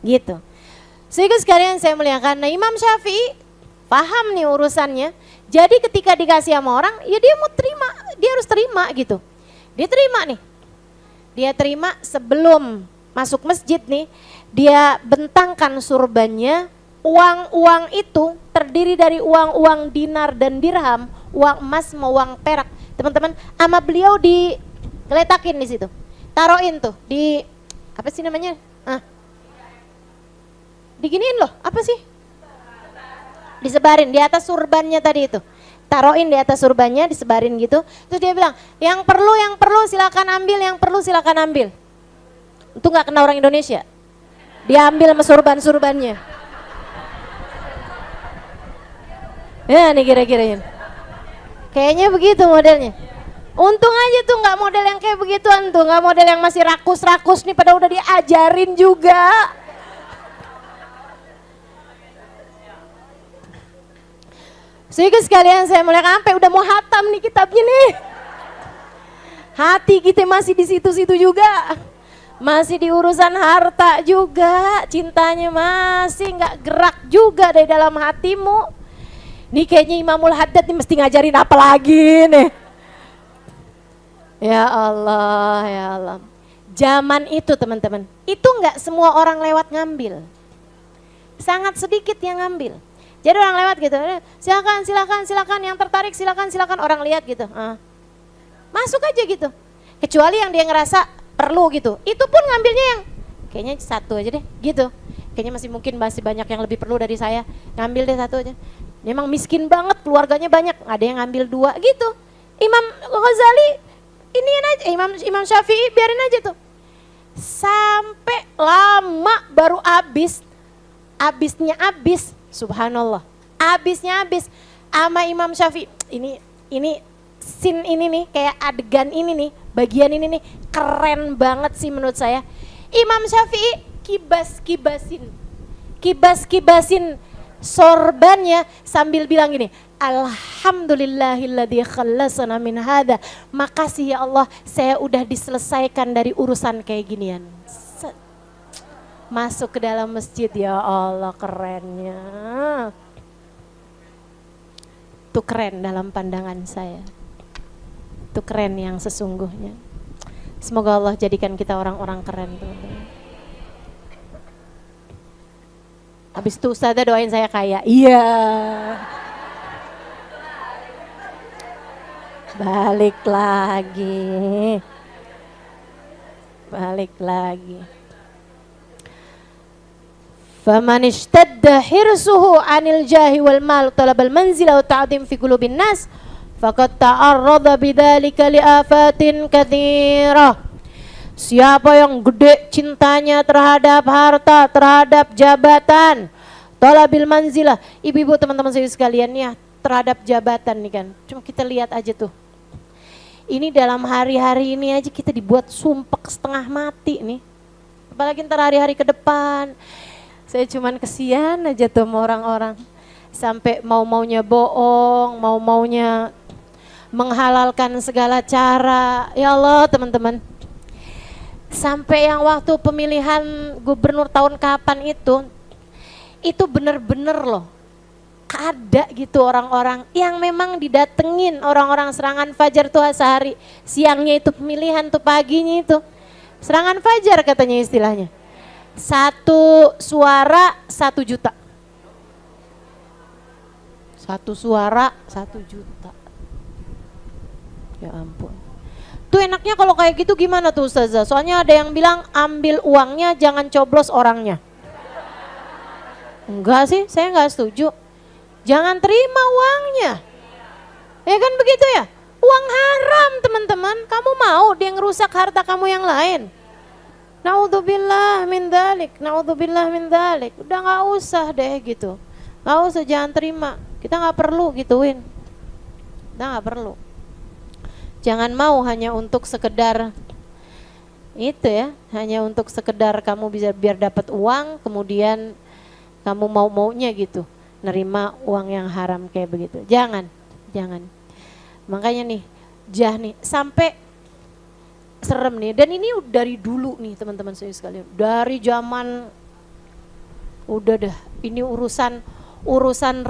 Gitu. Sehingga sekalian saya muliakan, nah Imam Syafi'i paham nih urusannya. Jadi ketika dikasih sama orang, ya dia mau terima, dia harus terima gitu. Dia terima nih. Dia terima sebelum masuk masjid nih, dia bentangkan surbannya. Uang-uang itu terdiri dari uang-uang dinar dan dirham, uang emas mau uang perak. Teman-teman, sama beliau diletakin di situ. Taruhin tuh di apa sih namanya? Diginiin loh, apa sih? Disebarin di atas surbannya tadi itu. Taruhin di atas surbannya, disebarin gitu. Terus dia bilang, yang perlu silakan ambil, yang perlu silakan ambil. Itu nggak kena orang Indonesia. Dia ambil sama surban-surbannya. Ya nih kira-kira. Kayaknya begitu modelnya. Untung aja tuh nggak model yang kayak begituan tuh, nggak model yang masih rakus-rakus nih, pada udah diajarin juga. Sehingga sekalian saya mulai sampai udah mau hatam nih kitabnya nih. Hati kita masih di situ-situ juga. Masih di urusan harta juga, cintanya masih nggak gerak juga dari dalam hatimu. Nih kayaknya Imamul Haddad nih mesti ngajarin apa lagi nih. Ya Allah, ya Allah. Zaman itu teman-teman, itu nggak semua orang lewat ngambil. Sangat sedikit yang ngambil. Jadi orang lewat gitu, silakan, silakan, silakan, yang tertarik silakan, silakan, orang lihat gitu. Masuk aja gitu. Kecuali yang dia ngerasa perlu gitu. Itu pun ngambilnya yang kayaknya satu aja deh gitu. Kayaknya masih banyak yang lebih perlu dari saya. Ngambil deh satu aja. Memang miskin banget, keluarganya banyak, ada yang ngambil dua gitu. Imam Ghazali iniin aja, Imam Syafi'i biarin aja tuh. Sampai lama baru habisnya habis, subhanallah. Habisnya habis sama Imam Syafi'i. Ini scene ini nih, kayak adegan ini nih, bagian ini nih keren banget sih menurut saya. Imam Syafi'i kibas-kibasin sorbannya sambil bilang gini, alhamdulillahilladzi khallasana min hadza. Makasih ya Allah, saya udah diselesaikan dari urusan kayak ginian. Masuk ke dalam masjid, ya Allah kerennya. Itu keren dalam pandangan saya. Itu keren yang sesungguhnya. Semoga Allah jadikan kita orang-orang keren, teman-teman. Habis itu Ustazah doain saya kaya. Iya. Balik lagi. Faman ishtadda hirsuhu 'anil jahi wal mal talabal manzila wa ta'dhim fi qulubin nas faqad ta'arrada bidzalika li afatin katsirah. Siapa yang gede cintanya terhadap harta, terhadap jabatan, talabil manzilah. Ibu-ibu, teman-teman saya sekalian ya, terhadap jabatan nih kan. Cuma kita lihat aja tuh. Ini dalam hari-hari ini aja kita dibuat sumpek setengah mati nih. Apalagi ntar hari-hari ke depan. Saya cuman kesian aja tuh sama orang-orang. Sampai mau-maunya bohong, mau-maunya menghalalkan segala cara. Ya Allah teman-teman. Sampai yang waktu pemilihan gubernur tahun kapan itu bener-bener loh. Ada gitu orang-orang yang memang didatengin orang-orang serangan fajar tuh sehari. Siangnya itu pemilihan tuh, paginya itu serangan fajar katanya istilahnya. 1 suara 1 juta. 1 suara 1 juta. Ya ampun. Tuh enaknya kalau kayak gitu gimana tuh Ustazah? Soalnya ada yang bilang ambil uangnya jangan coblos orangnya. Enggak sih, saya enggak setuju. Jangan terima uangnya. Ya kan begitu ya? Uang haram teman-teman. Kamu mau dia ngerusak harta kamu yang lain? Naudzubillah min dzalik, naudzubillah min dzalik. Udah nggak usah deh gitu, nggak usah, jangan terima. Kita nggak perlu gituin, kita nggak perlu. Jangan mau hanya untuk sekedar itu ya, hanya untuk sekedar kamu bisa biar dapat uang, kemudian kamu mau-maunya gitu, nerima uang yang haram kayak begitu. Jangan. Makanya nih, sampai serem nih, dan ini dari dulu nih teman-teman saya sekalian, dari zaman udah dah, ini urusan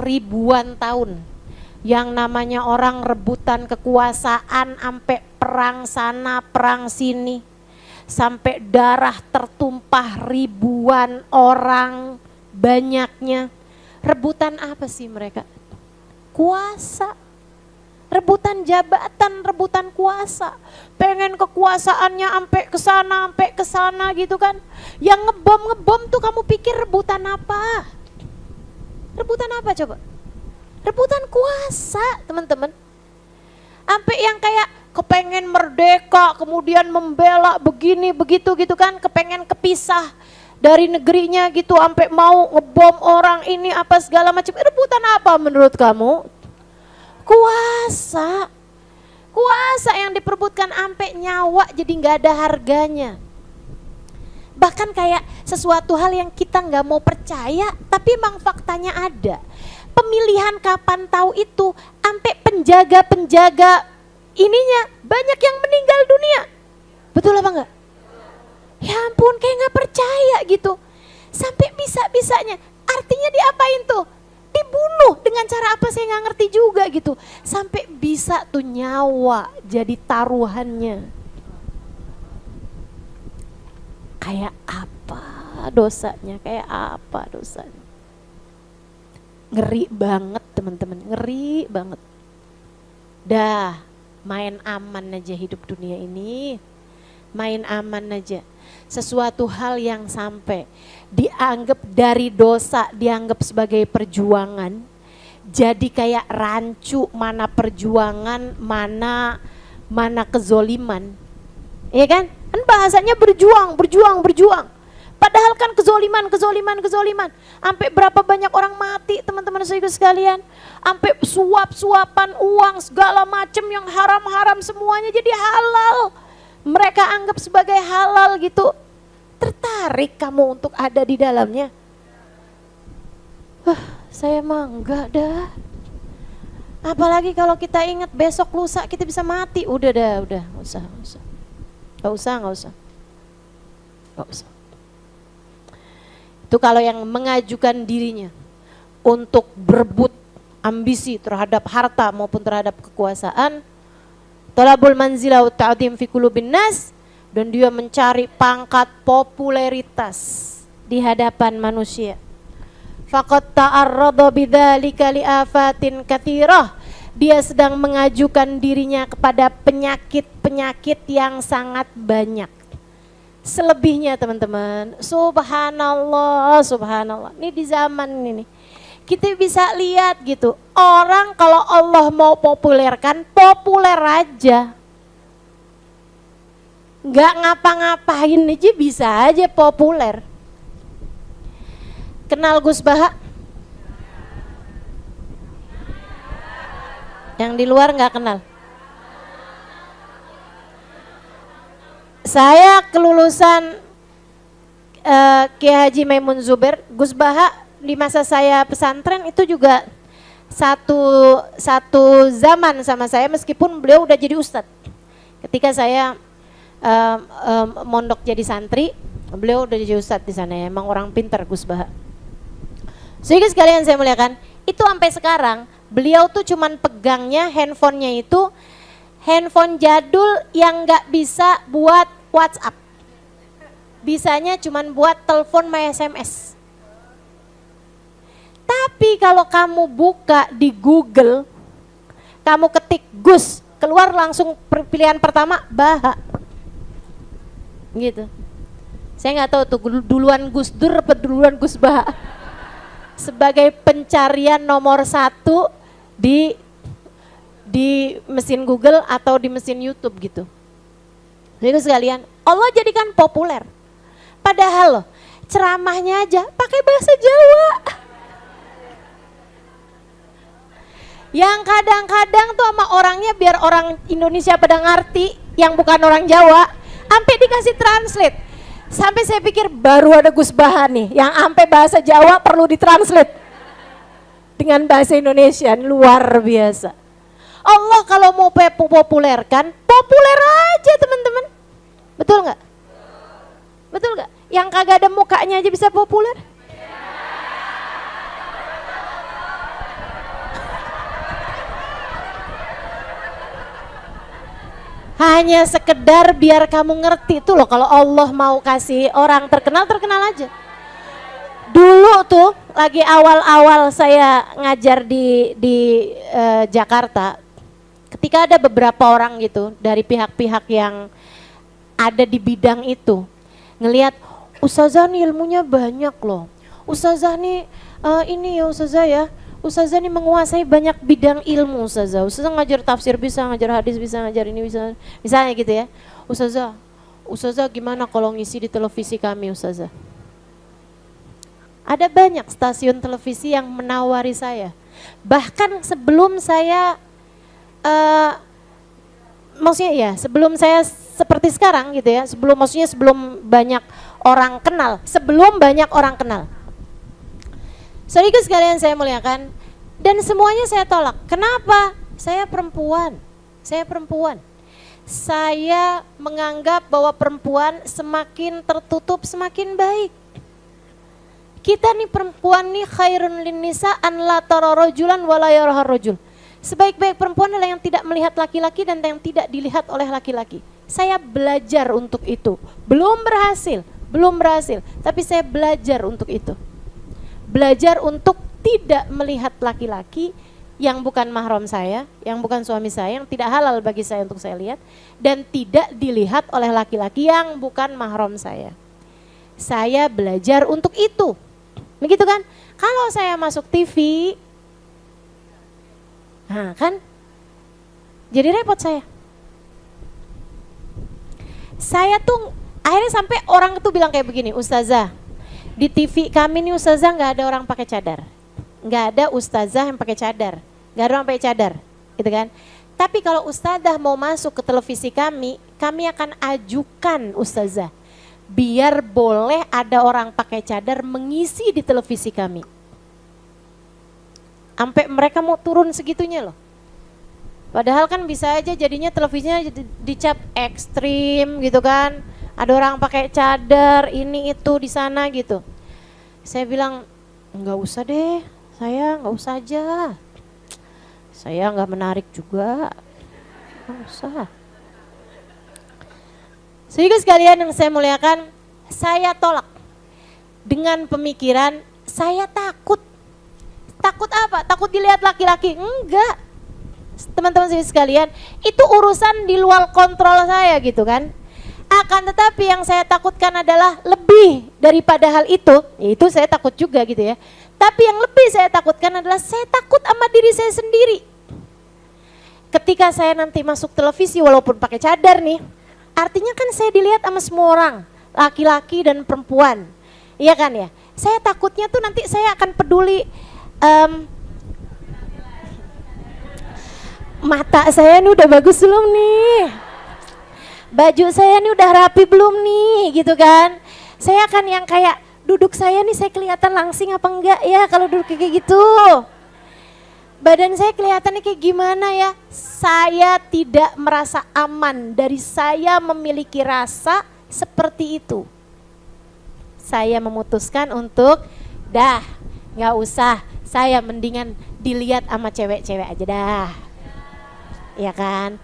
ribuan tahun, yang namanya orang rebutan kekuasaan, sampai perang sana perang sini, sampai darah tertumpah ribuan orang banyaknya. Rebutan apa sih mereka? Kuasa. Rebutan jabatan, rebutan kuasa. Pengen kekuasaannya sampai ke sana gitu kan. Yang ngebom tuh kamu pikir rebutan apa? Rebutan apa coba? Rebutan kuasa, teman-teman. Sampai yang kayak kepengen merdeka, kemudian membela begini begitu gitu kan, kepengen kepisah dari negerinya gitu, sampai mau ngebom orang ini apa segala macam. Rebutan apa menurut kamu? Kuasa yang diperebutkan sampai nyawa jadi nggak ada harganya. Bahkan kayak sesuatu hal yang kita nggak mau percaya, tapi emang faktanya ada. Pemilihan kapan tahu itu, sampai penjaga ininya banyak yang meninggal dunia. Betul apa enggak? Ya ampun, kayak nggak percaya gitu. Sampai bisa-bisanya, artinya diapain tuh? Dibunuh dengan cara apa saya nggak ngerti juga gitu. Sampai bisa tuh nyawa jadi taruhannya. Kayak apa dosanya, kayak apa dosanya. Ngeri banget teman-teman, ngeri banget. Dah, main aman aja hidup dunia ini. Main aman aja. Sesuatu hal yang sampai dianggap dari dosa, dianggap sebagai perjuangan, jadi kayak rancu, mana perjuangan, mana kezoliman. Iya kan? Kan bahasanya berjuang. Padahal kan kezoliman. Sampai berapa banyak orang mati teman-teman saudara sekalian. Sampai suap-suapan uang segala macam yang haram-haram semuanya jadi halal. Mereka anggap sebagai halal gitu. Tertarik kamu untuk ada di dalamnya? Saya mah enggak dah. Apalagi kalau kita ingat besok lusa kita bisa mati. Udah, nggak usah. Itu kalau yang mengajukan dirinya untuk berebut ambisi terhadap harta maupun terhadap kekuasaan, talabul manzilah wa ta'dhim fi qulubin nas, dan dia mencari pangkat popularitas di hadapan manusia. Faqad ta'arrada bidzalika liafatin katsirah. Dia sedang mengajukan dirinya kepada penyakit-penyakit yang sangat banyak. Selebihnya teman-teman, subhanallah. Ini di zaman ini kita bisa lihat gitu, orang kalau Allah mau populerkan, populer aja. Nggak ngapa-ngapain aja bisa aja populer. Kenal Gus Baha? Yang di luar nggak kenal? Saya kelulusan Kiai Haji Maimun Zubair. Gus Baha di masa saya pesantren itu juga satu zaman sama saya, meskipun beliau udah jadi ustadz. Ketika saya mondok jadi santri, beliau udah jadi ustadz di sana ya. Emang orang pintar Gus Baha. Sehingga sekalian saya muliakan, itu sampai sekarang beliau tuh cuman pegangnya handphonenya itu handphone jadul yang nggak bisa buat WhatsApp, bisanya cuman buat telepon sama SMS. Tapi kalau kamu buka di Google, kamu ketik Gus, keluar langsung pilihan pertama Baha, gitu. Saya nggak tahu tuh duluan Gus Dur apa duluan Gus Baha sebagai pencarian nomor 1 di mesin Google atau di mesin YouTube gitu. Jadi sekalian, Allah jadikan populer. Padahal loh, ceramahnya aja pakai bahasa Jawa. Yang kadang-kadang tuh sama orangnya biar orang Indonesia pada ngerti, yang bukan orang Jawa, sampai dikasih translate. Sampai saya pikir baru ada Gus Baha nih, yang sampai bahasa Jawa perlu ditranslate dengan bahasa Indonesia, luar biasa. Allah kalau mau populerkan, populer aja teman-teman. Betul nggak? Betul nggak? Yang kagak ada mukanya aja bisa populer. Hanya sekedar biar kamu ngerti tuh loh, kalau Allah mau kasih orang terkenal, terkenal aja. Dulu tuh lagi awal-awal saya ngajar di Jakarta, ketika ada beberapa orang gitu dari pihak-pihak yang ada di bidang itu ngelihat Ustazah nih ilmunya banyak loh, Ustazah nih ini ya Ustazah ya, Ustazah nih menguasai banyak bidang ilmu Ustazah. Ustazah ngajar tafsir bisa, ngajar hadis bisa, ngajar ini bisa, misalnya gitu ya. Ustazah gimana kalau ngisi di televisi kami Ustazah? Ada banyak stasiun televisi yang menawari saya. Bahkan sebelum saya maksudnya ya, sebelum saya seperti sekarang gitu ya, sebelum banyak orang kenal, sebelum banyak orang kenal. Saudara sekalian saya muliakan, dan semuanya saya tolak. Kenapa? Saya perempuan. Saya menganggap bahwa perempuan semakin tertutup semakin baik. Kita nih perempuan nih khairun linnisa an la tara rajulan wa la yaraha rajul. Sebaik-baik perempuan adalah yang tidak melihat laki-laki dan yang tidak dilihat oleh laki-laki. Saya belajar untuk itu. Belum berhasil, belum berhasil. Tapi saya belajar untuk itu. Belajar untuk tidak melihat laki-laki yang bukan mahram saya, yang bukan suami saya, yang tidak halal bagi saya untuk saya lihat, dan tidak dilihat oleh laki-laki yang bukan mahram saya. Saya belajar untuk itu. Begitu kan? Kalau saya masuk TV, nah kan, jadi repot saya. Saya tuh akhirnya sampai orang itu bilang kayak begini, Ustazah, di TV kami nih Ustazah nggak ada orang pakai cadar, nggak ada Ustazah yang pakai cadar, nggak ada orang pakai cadar, gitu kan? Tapi kalau Ustazah mau masuk ke televisi kami akan ajukan Ustazah, biar boleh ada orang pakai cadar mengisi di televisi kami. Sampai mereka mau turun segitunya loh. Padahal kan bisa aja jadinya televisinya dicap ekstrim gitu kan. Ada orang pakai cadar ini itu di sana gitu. Saya bilang nggak usah deh, saya nggak usah aja. Saya nggak menarik juga, nggak usah. Sehingga sekalian yang saya muliakan, saya tolak dengan pemikiran saya takut. Takut apa? Takut dilihat laki-laki? Enggak. Teman-teman sekalian, itu urusan di luar kontrol saya gitu kan. Akan tetapi yang saya takutkan adalah lebih daripada hal itu saya takut juga gitu ya. Tapi yang lebih saya takutkan adalah saya takut sama diri saya sendiri. Ketika saya nanti masuk televisi walaupun pakai cadar nih, artinya kan saya dilihat sama semua orang, laki-laki dan perempuan. Iya kan ya? Saya takutnya tuh nanti saya akan peduli mata saya nih udah bagus belum nih? Baju saya nih udah rapi belum nih gitu kan? Saya akan yang kayak duduk saya nih saya kelihatan langsing apa enggak ya kalau duduk kayak gitu? Badan saya kelihatannya kayak gimana ya? Saya tidak merasa aman dari saya memiliki rasa seperti itu. Saya memutuskan untuk dah nggak usah, saya mendingan dilihat sama cewek-cewek aja dah. Ya kan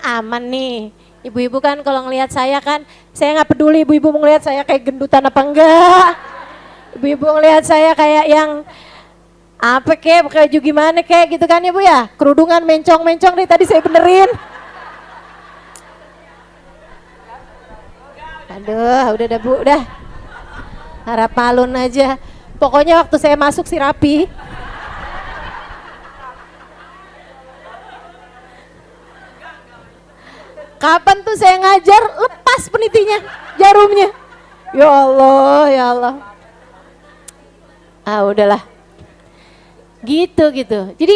aman nih. Ibu-ibu kan kalau ngelihat saya kan, saya nggak peduli ibu-ibu mau ngelihat saya kayak gendutan apa enggak. Ibu-ibu ngelihat saya kayak yang apa kek, baju gimana kek gitu kan ya Bu ya. Kerudungan mencong-mencong nih tadi saya benerin. Aduh udah dah Bu, udah. Harap malun aja. Pokoknya waktu saya masuk sih rapi. Kapan tuh saya ngajar lepas penitinya, jarumnya. Ya Allah, ya Allah. Ah udahlah. Gitu. Jadi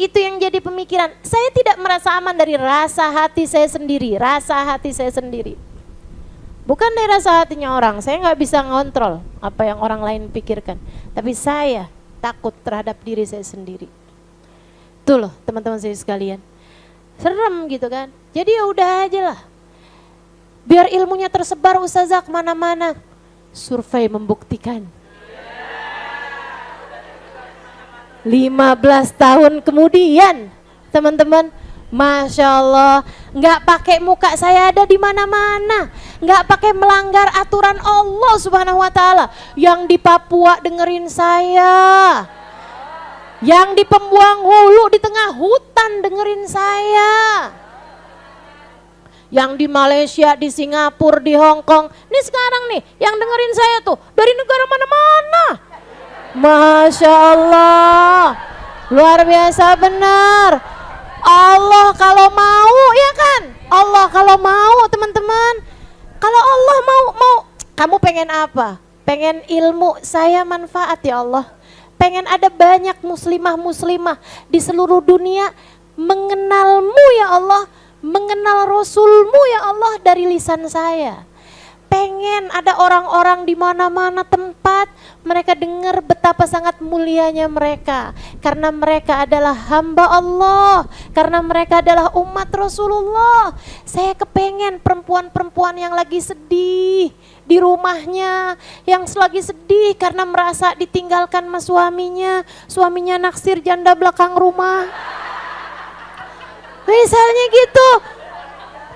itu yang jadi pemikiran. Saya tidak merasa aman dari rasa hati saya sendiri, Bukan dari rasa hatinya orang. Saya nggak bisa ngontrol apa yang orang lain pikirkan. Tapi saya takut terhadap diri saya sendiri. Tuh loh teman-teman saya sekalian. Serem gitu kan. Jadi ya udah aja lah. Biar ilmunya tersebar Ustazah kemana-mana. Survei membuktikan. 15 tahun kemudian teman-teman, Masya Allah, nggak pakai muka saya ada di mana-mana, nggak pakai melanggar aturan Allah Subhanahu Wa Taala. Yang di Papua dengerin saya, yang di Pembuang Hulu di tengah hutan dengerin saya, yang di Malaysia, di Singapura, di Hong Kong, ini sekarang nih yang dengerin saya tuh dari negara mana-mana. Masya Allah, luar biasa benar. Allah kalau mau ya kan, Allah kalau mau teman-teman, kalau Allah mau, kamu pengen apa? Pengen ilmu saya manfaat ya Allah. Pengen ada banyak muslimah-muslimah di seluruh dunia mengenalmu ya Allah, mengenal Rasulmu ya Allah dari lisan saya. Pengen ada orang-orang di mana-mana tempat mereka dengar betapa sangat mulianya mereka, karena mereka adalah hamba Allah, karena mereka adalah umat Rasulullah. Saya kepengen perempuan-perempuan yang lagi sedih di rumahnya, yang lagi sedih karena merasa ditinggalkan sama suaminya naksir janda belakang rumah. Misalnya gitu.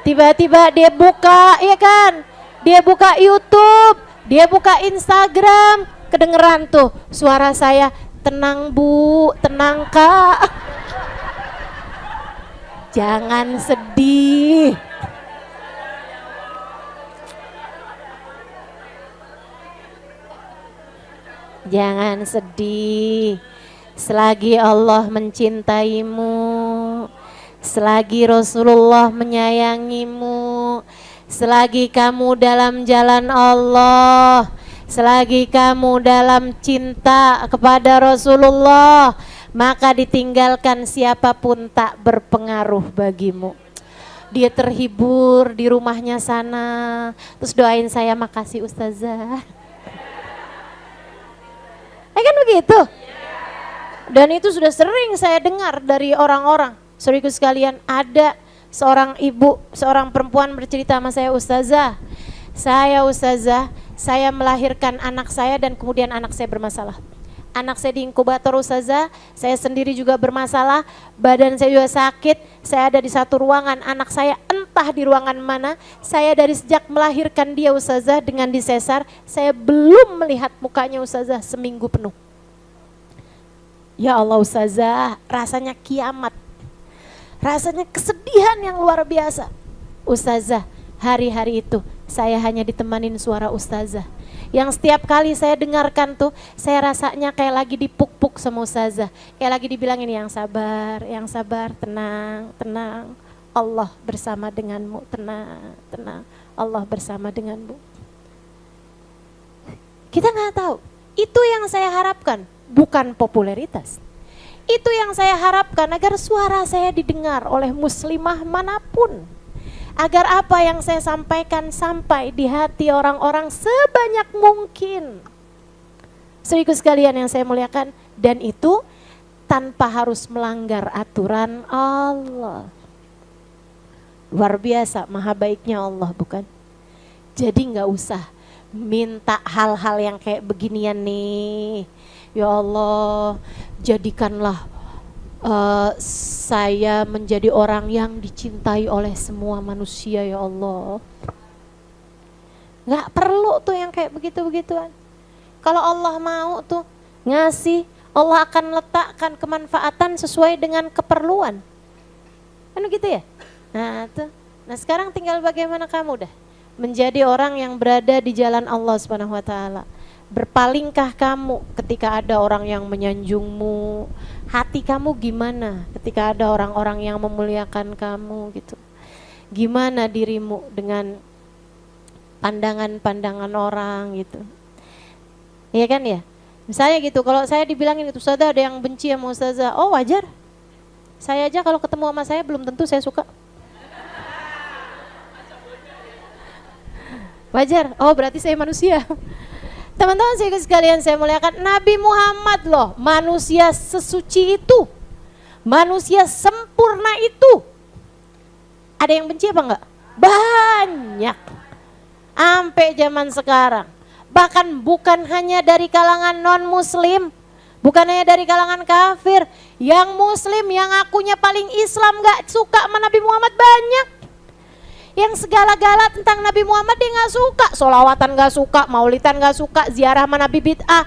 Tiba-tiba dia buka, ya kan? dia buka YouTube, dia buka Instagram, kedengeran tuh suara saya, tenang Bu, tenang Kak. Jangan sedih. Jangan sedih. Selagi Allah mencintaimu, selagi Rasulullah menyayangimu, selagi kamu dalam jalan Allah, selagi kamu dalam cinta kepada Rasulullah, maka ditinggalkan siapapun tak berpengaruh bagimu. Dia terhibur di rumahnya sana, terus doain saya, makasih Ustazah. Kan begitu? Dan itu sudah sering saya dengar dari orang-orang. Saudaraku sekalian, ada seorang ibu, seorang perempuan bercerita sama saya, Ustazah, saya melahirkan anak saya dan kemudian anak saya bermasalah. Anak saya di inkubator Ustazah, saya sendiri juga bermasalah, badan saya juga sakit, saya ada di satu ruangan, anak saya entah di ruangan mana, saya dari sejak melahirkan dia Ustazah dengan disesar, saya belum melihat mukanya Ustazah seminggu penuh. Ya Allah Ustazah, rasanya kiamat, rasanya kesedihan yang luar biasa. Ustazah, hari-hari itu saya hanya ditemanin suara Ustazah, yang setiap kali saya dengarkan tuh, saya rasanya kayak lagi dipuk-puk sama Ustazah, kayak lagi dibilangin yang sabar, tenang, tenang, Allah bersama denganmu, tenang, tenang, Allah bersama denganmu. Kita nggak tahu, itu yang saya harapkan, bukan popularitas. Itu yang saya harapkan agar suara saya didengar oleh muslimah manapun. Agar apa yang saya sampaikan sampai di hati orang-orang sebanyak mungkin. Saudaraku sekalian yang saya muliakan, dan itu tanpa harus melanggar aturan Allah. Luar biasa, maha baiknya Allah, bukan? Jadi nggak usah minta hal-hal yang kayak beginian nih. Ya Allah, jadikanlah saya menjadi orang yang dicintai oleh semua manusia ya Allah. Nggak perlu tuh yang kayak begitu-begituan. Kalau Allah mau tuh ngasih, Allah akan letakkan kemanfaatan sesuai dengan keperluan. Kan begitu ya? Nah tuh, nah sekarang tinggal bagaimana kamu dah menjadi orang yang berada di jalan Allah Subhanahu wa taala. Berpalingkah kamu ketika ada orang yang menyanjungmu? Hati kamu gimana ketika ada orang-orang yang memuliakan kamu gitu? Gimana dirimu dengan pandangan-pandangan orang gitu? Iya kan ya? Misalnya gitu, kalau saya dibilangin itu Ustazah ada yang benci sama Ustazah, oh wajar. Saya aja kalau ketemu sama saya belum tentu saya suka. Wajar, oh berarti saya manusia. Teman-teman sekalian saya muliakan, Nabi Muhammad loh, manusia sesuci itu, manusia sempurna itu. Ada yang benci apa enggak? Banyak. Sampai zaman sekarang. Bahkan bukan hanya dari kalangan non-muslim, bukan hanya dari kalangan kafir. Yang muslim, yang akunya paling Islam gak suka sama Nabi Muhammad banyak. Yang segala-gala tentang Nabi Muhammad dia gak suka, sholawatan gak suka, maulidan gak suka, ziarah sama Nabi bid'ah.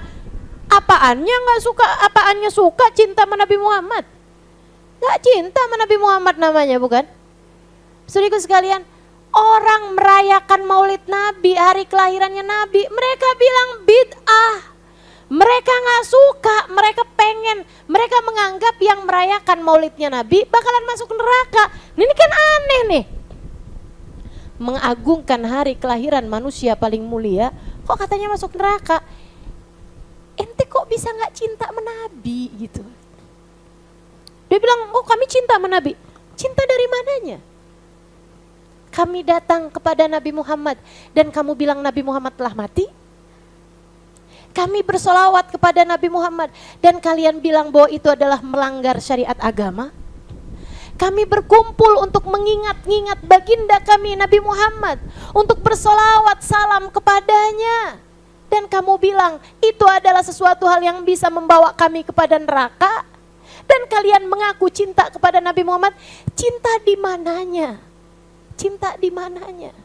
Apaannya gak suka, apaannya suka cinta sama Nabi Muhammad? Gak cinta sama Nabi Muhammad namanya, bukan? Saudaraku sekalian, orang merayakan maulid Nabi, hari kelahirannya Nabi, mereka bilang bid'ah. Mereka gak suka, mereka pengen, mereka menganggap yang merayakan maulidnya Nabi bakalan masuk neraka. Ini kan aneh nih. Mengagungkan hari kelahiran manusia paling mulia, kok katanya masuk neraka? Ente kok bisa gak cinta sama Nabi gitu? Dia bilang, oh kami cinta sama Nabi. Cinta dari mananya? Kami datang kepada Nabi Muhammad dan kamu bilang Nabi Muhammad telah mati? Kami bersolawat kepada Nabi Muhammad dan kalian bilang bahwa itu adalah melanggar syariat agama? Kami berkumpul untuk mengingat-ingat baginda kami Nabi Muhammad, untuk bersolawat salam kepadanya. Dan kamu bilang itu adalah sesuatu hal yang bisa membawa kami kepada neraka. Dan kalian mengaku cinta kepada Nabi Muhammad, cinta di mananya? Cinta di mananya?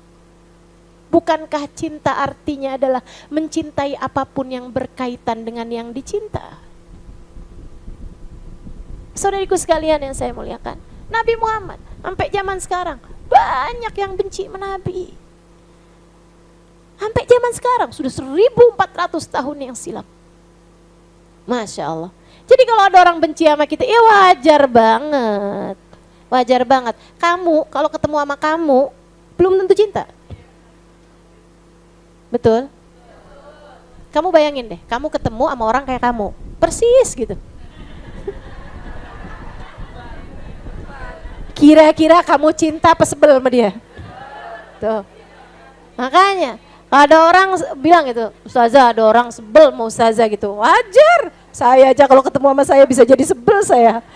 Bukankah cinta artinya adalah mencintai apapun yang berkaitan dengan yang dicinta? Saudariku sekalian yang saya muliakan, Nabi Muhammad sampai zaman sekarang banyak yang benci Nabi. Sampai zaman sekarang sudah 1400 tahun yang silam. Masya Allah. Jadi kalau ada orang benci sama kita, ya wajar banget. Wajar banget. Kamu kalau ketemu sama kamu belum tentu cinta. Betul? Kamu bayangin deh, kamu ketemu sama orang kayak kamu, persis gitu. Kira-kira kamu cinta apa sebel sama dia? Tuh. Makanya ada orang bilang gitu, Ustazah ada orang sebel mau Ustazah gitu. Wajar. Saya aja kalau ketemu sama saya bisa jadi sebel saya.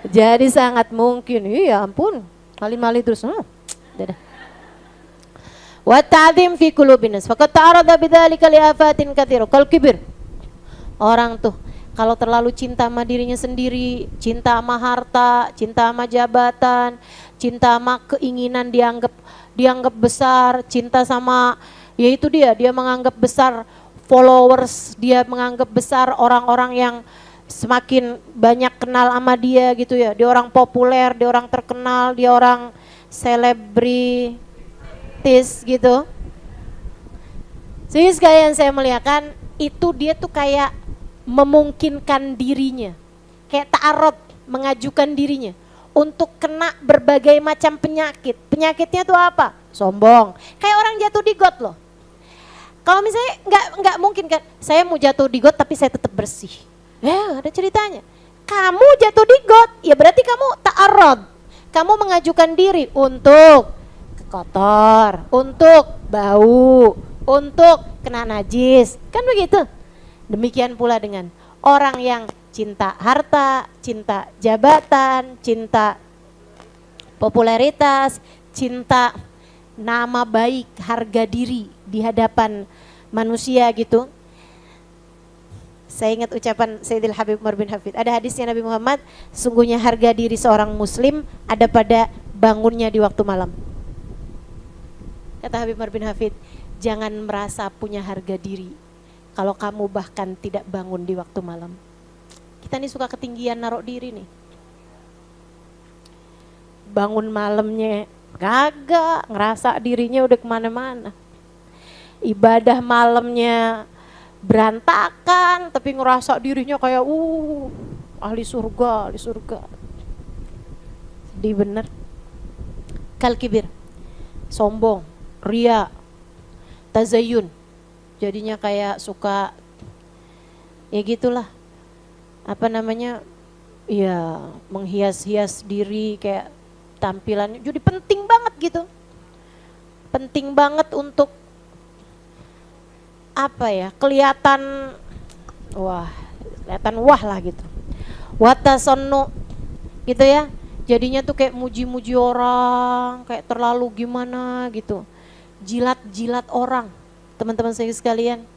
Jadi sangat mungkin, iya ampun, mali-mali terus. Dadah. Wa ta'zim fi qulubin nas. Faqad ta'arada bidzalika li afatin katsira kal kibir. Orang tuh kalau terlalu cinta sama dirinya sendiri, cinta sama harta, cinta sama jabatan, cinta sama keinginan dianggap besar, cinta sama yaitu dia menganggap besar followers, dia menganggap besar orang-orang yang semakin banyak kenal sama dia gitu ya. Dia orang populer, dia orang terkenal, dia orang selebritis gitu. Jadi sekalian saya muliakan, itu dia tuh kayak memungkinkan dirinya, kayak ta'arud, mengajukan dirinya untuk kena berbagai macam penyakit. Penyakitnya tuh apa? Sombong. Kayak orang jatuh di got loh. Kalau misalnya nggak mungkin kan, saya mau jatuh di got tapi saya tetap bersih. Ya ada ceritanya. Kamu jatuh di got, ya berarti kamu ta'arud. Kamu mengajukan diri untuk kotor, untuk bau, untuk kena najis. Kan begitu. Demikian pula dengan orang yang cinta harta, cinta jabatan, cinta popularitas, cinta nama baik, harga diri di hadapan manusia gitu. Saya ingat ucapan Sayyidil Habib Umar bin Hafid. Ada hadisnya Nabi Muhammad, sesungguhnya harga diri seorang muslim ada pada bangunnya di waktu malam. Kata Habib Umar bin Hafid, jangan merasa punya harga diri kalau kamu bahkan tidak bangun di waktu malam. Kita nih suka ketinggian naruh diri nih. Bangun malamnya kagak, ngerasa dirinya udah kemana-mana. Ibadah malamnya berantakan, tapi ngerasa dirinya kayak ahli surga, ahli surga. Sedih bener. Kal kibir, sombong, ria, tazayun. Jadinya kayak suka ya gitulah, apa namanya, ya menghias-hias diri kayak tampilannya. Jadi penting banget gitu, penting banget untuk apa ya, kelihatan wah lah gitu. Watasonno gitu ya, jadinya tuh kayak muji-muji orang, kayak terlalu gimana gitu, jilat-jilat orang. Teman-teman saya sekalian,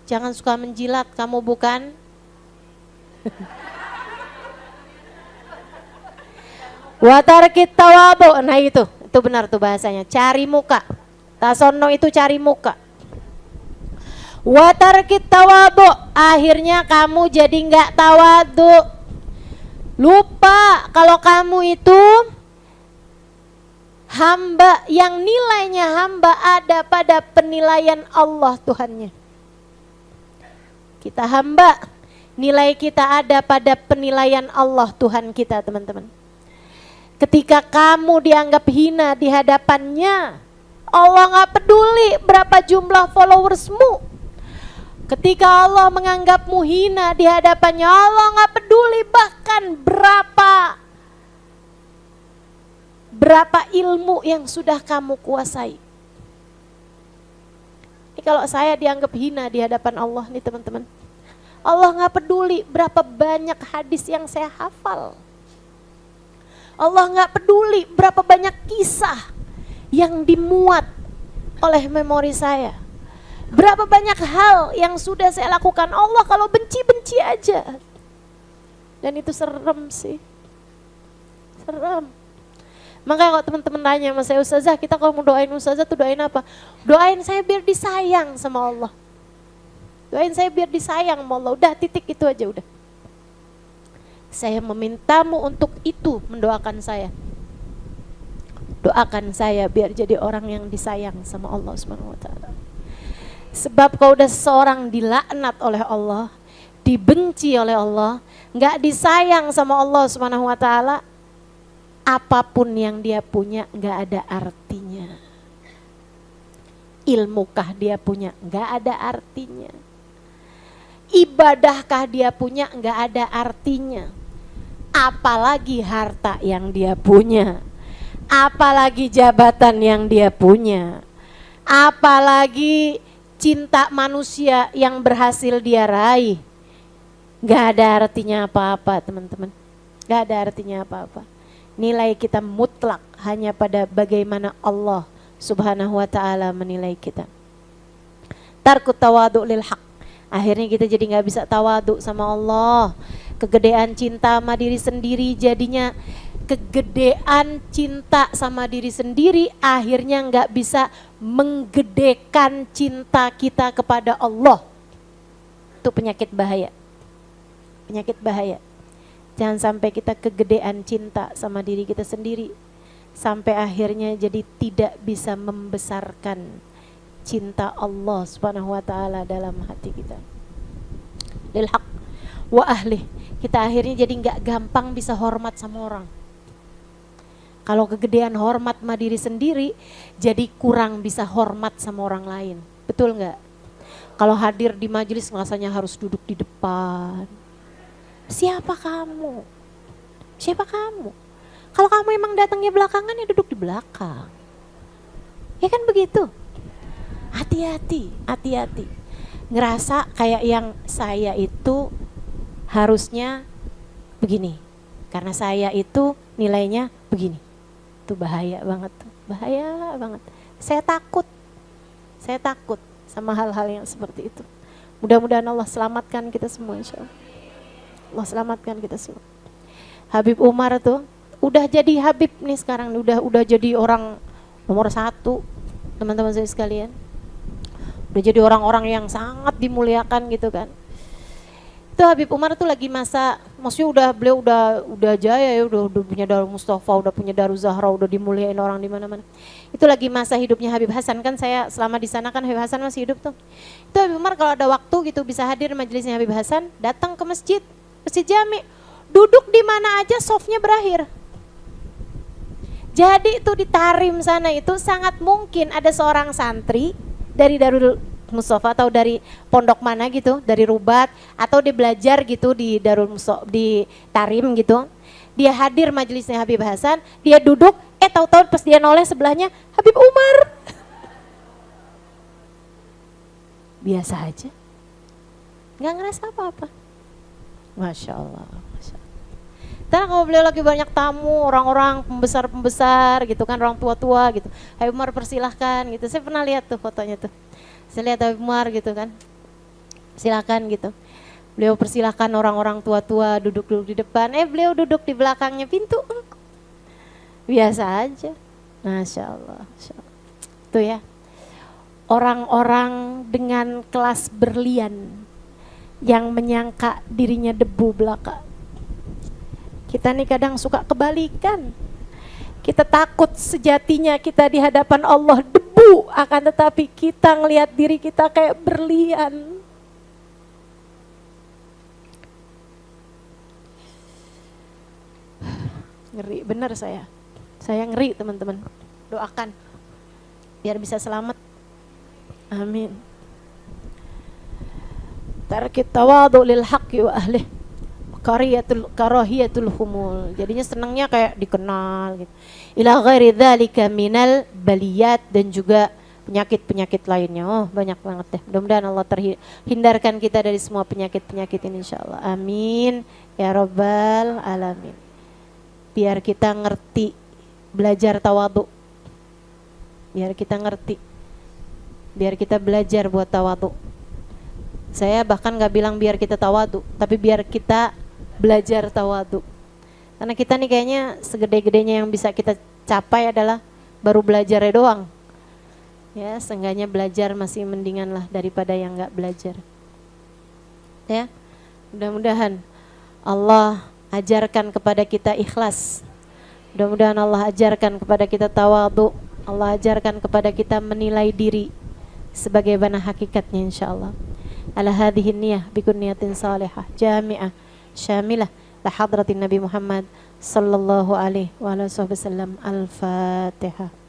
jangan suka menjilat, kamu bukan watarkit tawabu. Nah itu benar tuh bahasanya, cari muka. Tasono itu cari muka. Watarkit tawabu, akhirnya kamu jadi nggak tawadu. Lupa kalau kamu itu hamba yang nilainya hamba ada pada penilaian Allah Tuhannya. Kita hamba, nilai kita ada pada penilaian Allah Tuhan kita, teman-teman. Ketika kamu dianggap hina di hadapannya, Allah gak peduli berapa jumlah followersmu. Ketika Allah menganggapmu hina di hadapannya, Allah gak peduli bahkan berapa ilmu yang sudah kamu kuasai. Ini kalau saya dianggap hina di hadapan Allah nih teman-teman, Allah gak peduli berapa banyak hadis yang saya hafal. Allah gak peduli berapa banyak kisah yang dimuat oleh memori saya. Berapa banyak hal yang sudah saya lakukan. Allah kalau benci-benci aja. Dan itu serem sih. Serem. Makanya kalau teman-teman nanya sama saya, Ustazah, kita kalau mau doain Ustazah tuh doain apa? Doain saya biar disayang sama Allah. Doain saya biar disayang sama Allah. Udah, titik itu aja udah. Saya memintamu untuk itu, mendoakan saya. Doakan saya biar jadi orang yang disayang sama Allah Subhanahu wa taala. Sebab kalau udah seseorang dilaknat oleh Allah, dibenci oleh Allah, enggak disayang sama Allah Subhanahu wa taala, apapun yang dia punya enggak ada artinya. Ilmukah dia punya enggak ada artinya. Ibadahkah dia punya enggak ada artinya. Apalagi harta yang dia punya. Apalagi jabatan yang dia punya, apalagi cinta manusia yang berhasil dia raih. Gak ada artinya apa-apa teman-teman, gak ada artinya apa-apa. Nilai kita mutlak hanya pada bagaimana Allah Subhanahu wa ta'ala menilai kita. Tarkut tawadu lil haq, akhirnya kita jadi gak bisa tawadu sama Allah. Kegedean cinta sama diri sendiri jadinya kegedean cinta sama diri sendiri, akhirnya nggak bisa menggedekan cinta kita kepada Allah. Itu penyakit bahaya. Penyakit bahaya. Jangan sampai kita kegedean cinta sama diri kita sendiri, sampai akhirnya jadi tidak bisa membesarkan cinta Allah Subhanahu wa taala dalam hati kita. Lil haq wa ahli. Kita akhirnya jadi nggak gampang bisa hormat sama orang. Kalau kegedean hormat sama diri sendiri, jadi kurang bisa hormat sama orang lain. Betul nggak? Kalau hadir di majelis rasanya harus duduk di depan. Siapa kamu? Siapa kamu? Kalau kamu emang datangnya belakangan, ya duduk di belakang. Ya kan begitu? Hati-hati, hati-hati. Ngerasa kayak yang saya itu harusnya begini. Karena saya itu nilainya begini. Itu bahaya banget tuh, bahaya banget. Saya takut sama hal-hal yang seperti itu. Mudah-mudahan Allah selamatkan kita semua, insya Allah. Allah selamatkan kita semua. Habib Umar tuh udah jadi Habib nih sekarang, udah jadi orang nomor 1, teman-teman saya sekalian. Udah jadi orang-orang yang sangat dimuliakan gitu kan. Itu Habib Umar tuh lagi masa, maksudnya beliau udah jaya ya, udah punya Darul Mustafa, udah punya Darul Zahra, udah dimuliain orang di mana-mana. Itu lagi masa hidupnya Habib Hasan, kan saya selama di sana kan Habib Hasan masih hidup tuh. Itu Habib Umar kalau ada waktu gitu bisa hadir majelisnya Habib Hasan, datang ke masjid Jami, duduk di mana aja softnya berakhir. Jadi itu di Tarim sana itu sangat mungkin ada seorang santri dari Darul Mustafa atau dari pondok mana gitu, dari Rubat, atau dia belajar gitu di Darul Mustafa, di Tarim gitu. Dia hadir majelisnya Habib Hasan, dia duduk, tahu-tahu pas dia noleh sebelahnya Habib Umar. Biasa aja, nggak ngerasa apa-apa. Masya Allah, Masya Allah. Karena kalau beliau lagi banyak tamu, orang-orang pembesar-pembesar gitu kan, orang tua-tua gitu, Habib Umar persilahkan gitu. Saya pernah lihat tuh fotonya tuh. Saya lihat Habib Umar gitu kan, silakan gitu. Beliau persilahkan orang-orang tua-tua duduk di depan, beliau duduk di belakangnya pintu. Biasa aja, Masya Allah, Masya Allah. Tuh ya, orang-orang dengan kelas berlian yang menyangka dirinya debu belaka. Kita nih kadang suka kebalikan. Kita takut sejatinya kita di hadapan Allah debu, akan tetapi kita ngelihat diri kita kayak berlian. Ngeri bener saya ngeri teman-teman. Doakan biar bisa selamat, amin. Tarkit tawadu lil haqqi wa ahlih, karahiyatul humul. Jadinya senangnya kayak dikenal gitu. Ila ghairi dzalika minal baliyat, dan juga penyakit-penyakit lainnya. Oh, banyak banget deh. Mudah-mudahan Allah terhindarkan kita dari semua penyakit-penyakit ini insyaallah. Amin ya rabbal alamin. Biar kita ngerti belajar tawadu. Biar kita ngerti. Biar kita belajar buat tawadu. Saya bahkan gak bilang biar kita tawadu, tapi biar kita belajar tawadu. Karena kita nih kayaknya segede-gedenya yang bisa kita capai adalah baru belajarnya doang. Ya, seenggaknya belajar masih mendingan lah daripada yang nggak belajar. Ya, mudah-mudahan Allah ajarkan kepada kita ikhlas. Mudah-mudahan Allah ajarkan kepada kita tawadhu. Allah ajarkan kepada kita menilai diri sebagaimana hakikatnya insyaallah. Ala hadhihi niyah bikun niyatin salihah jami'ah syamilah la hadratin Nabi Muhammad sallallahu alaihi wa alihi wasallam. Al-Fatihah.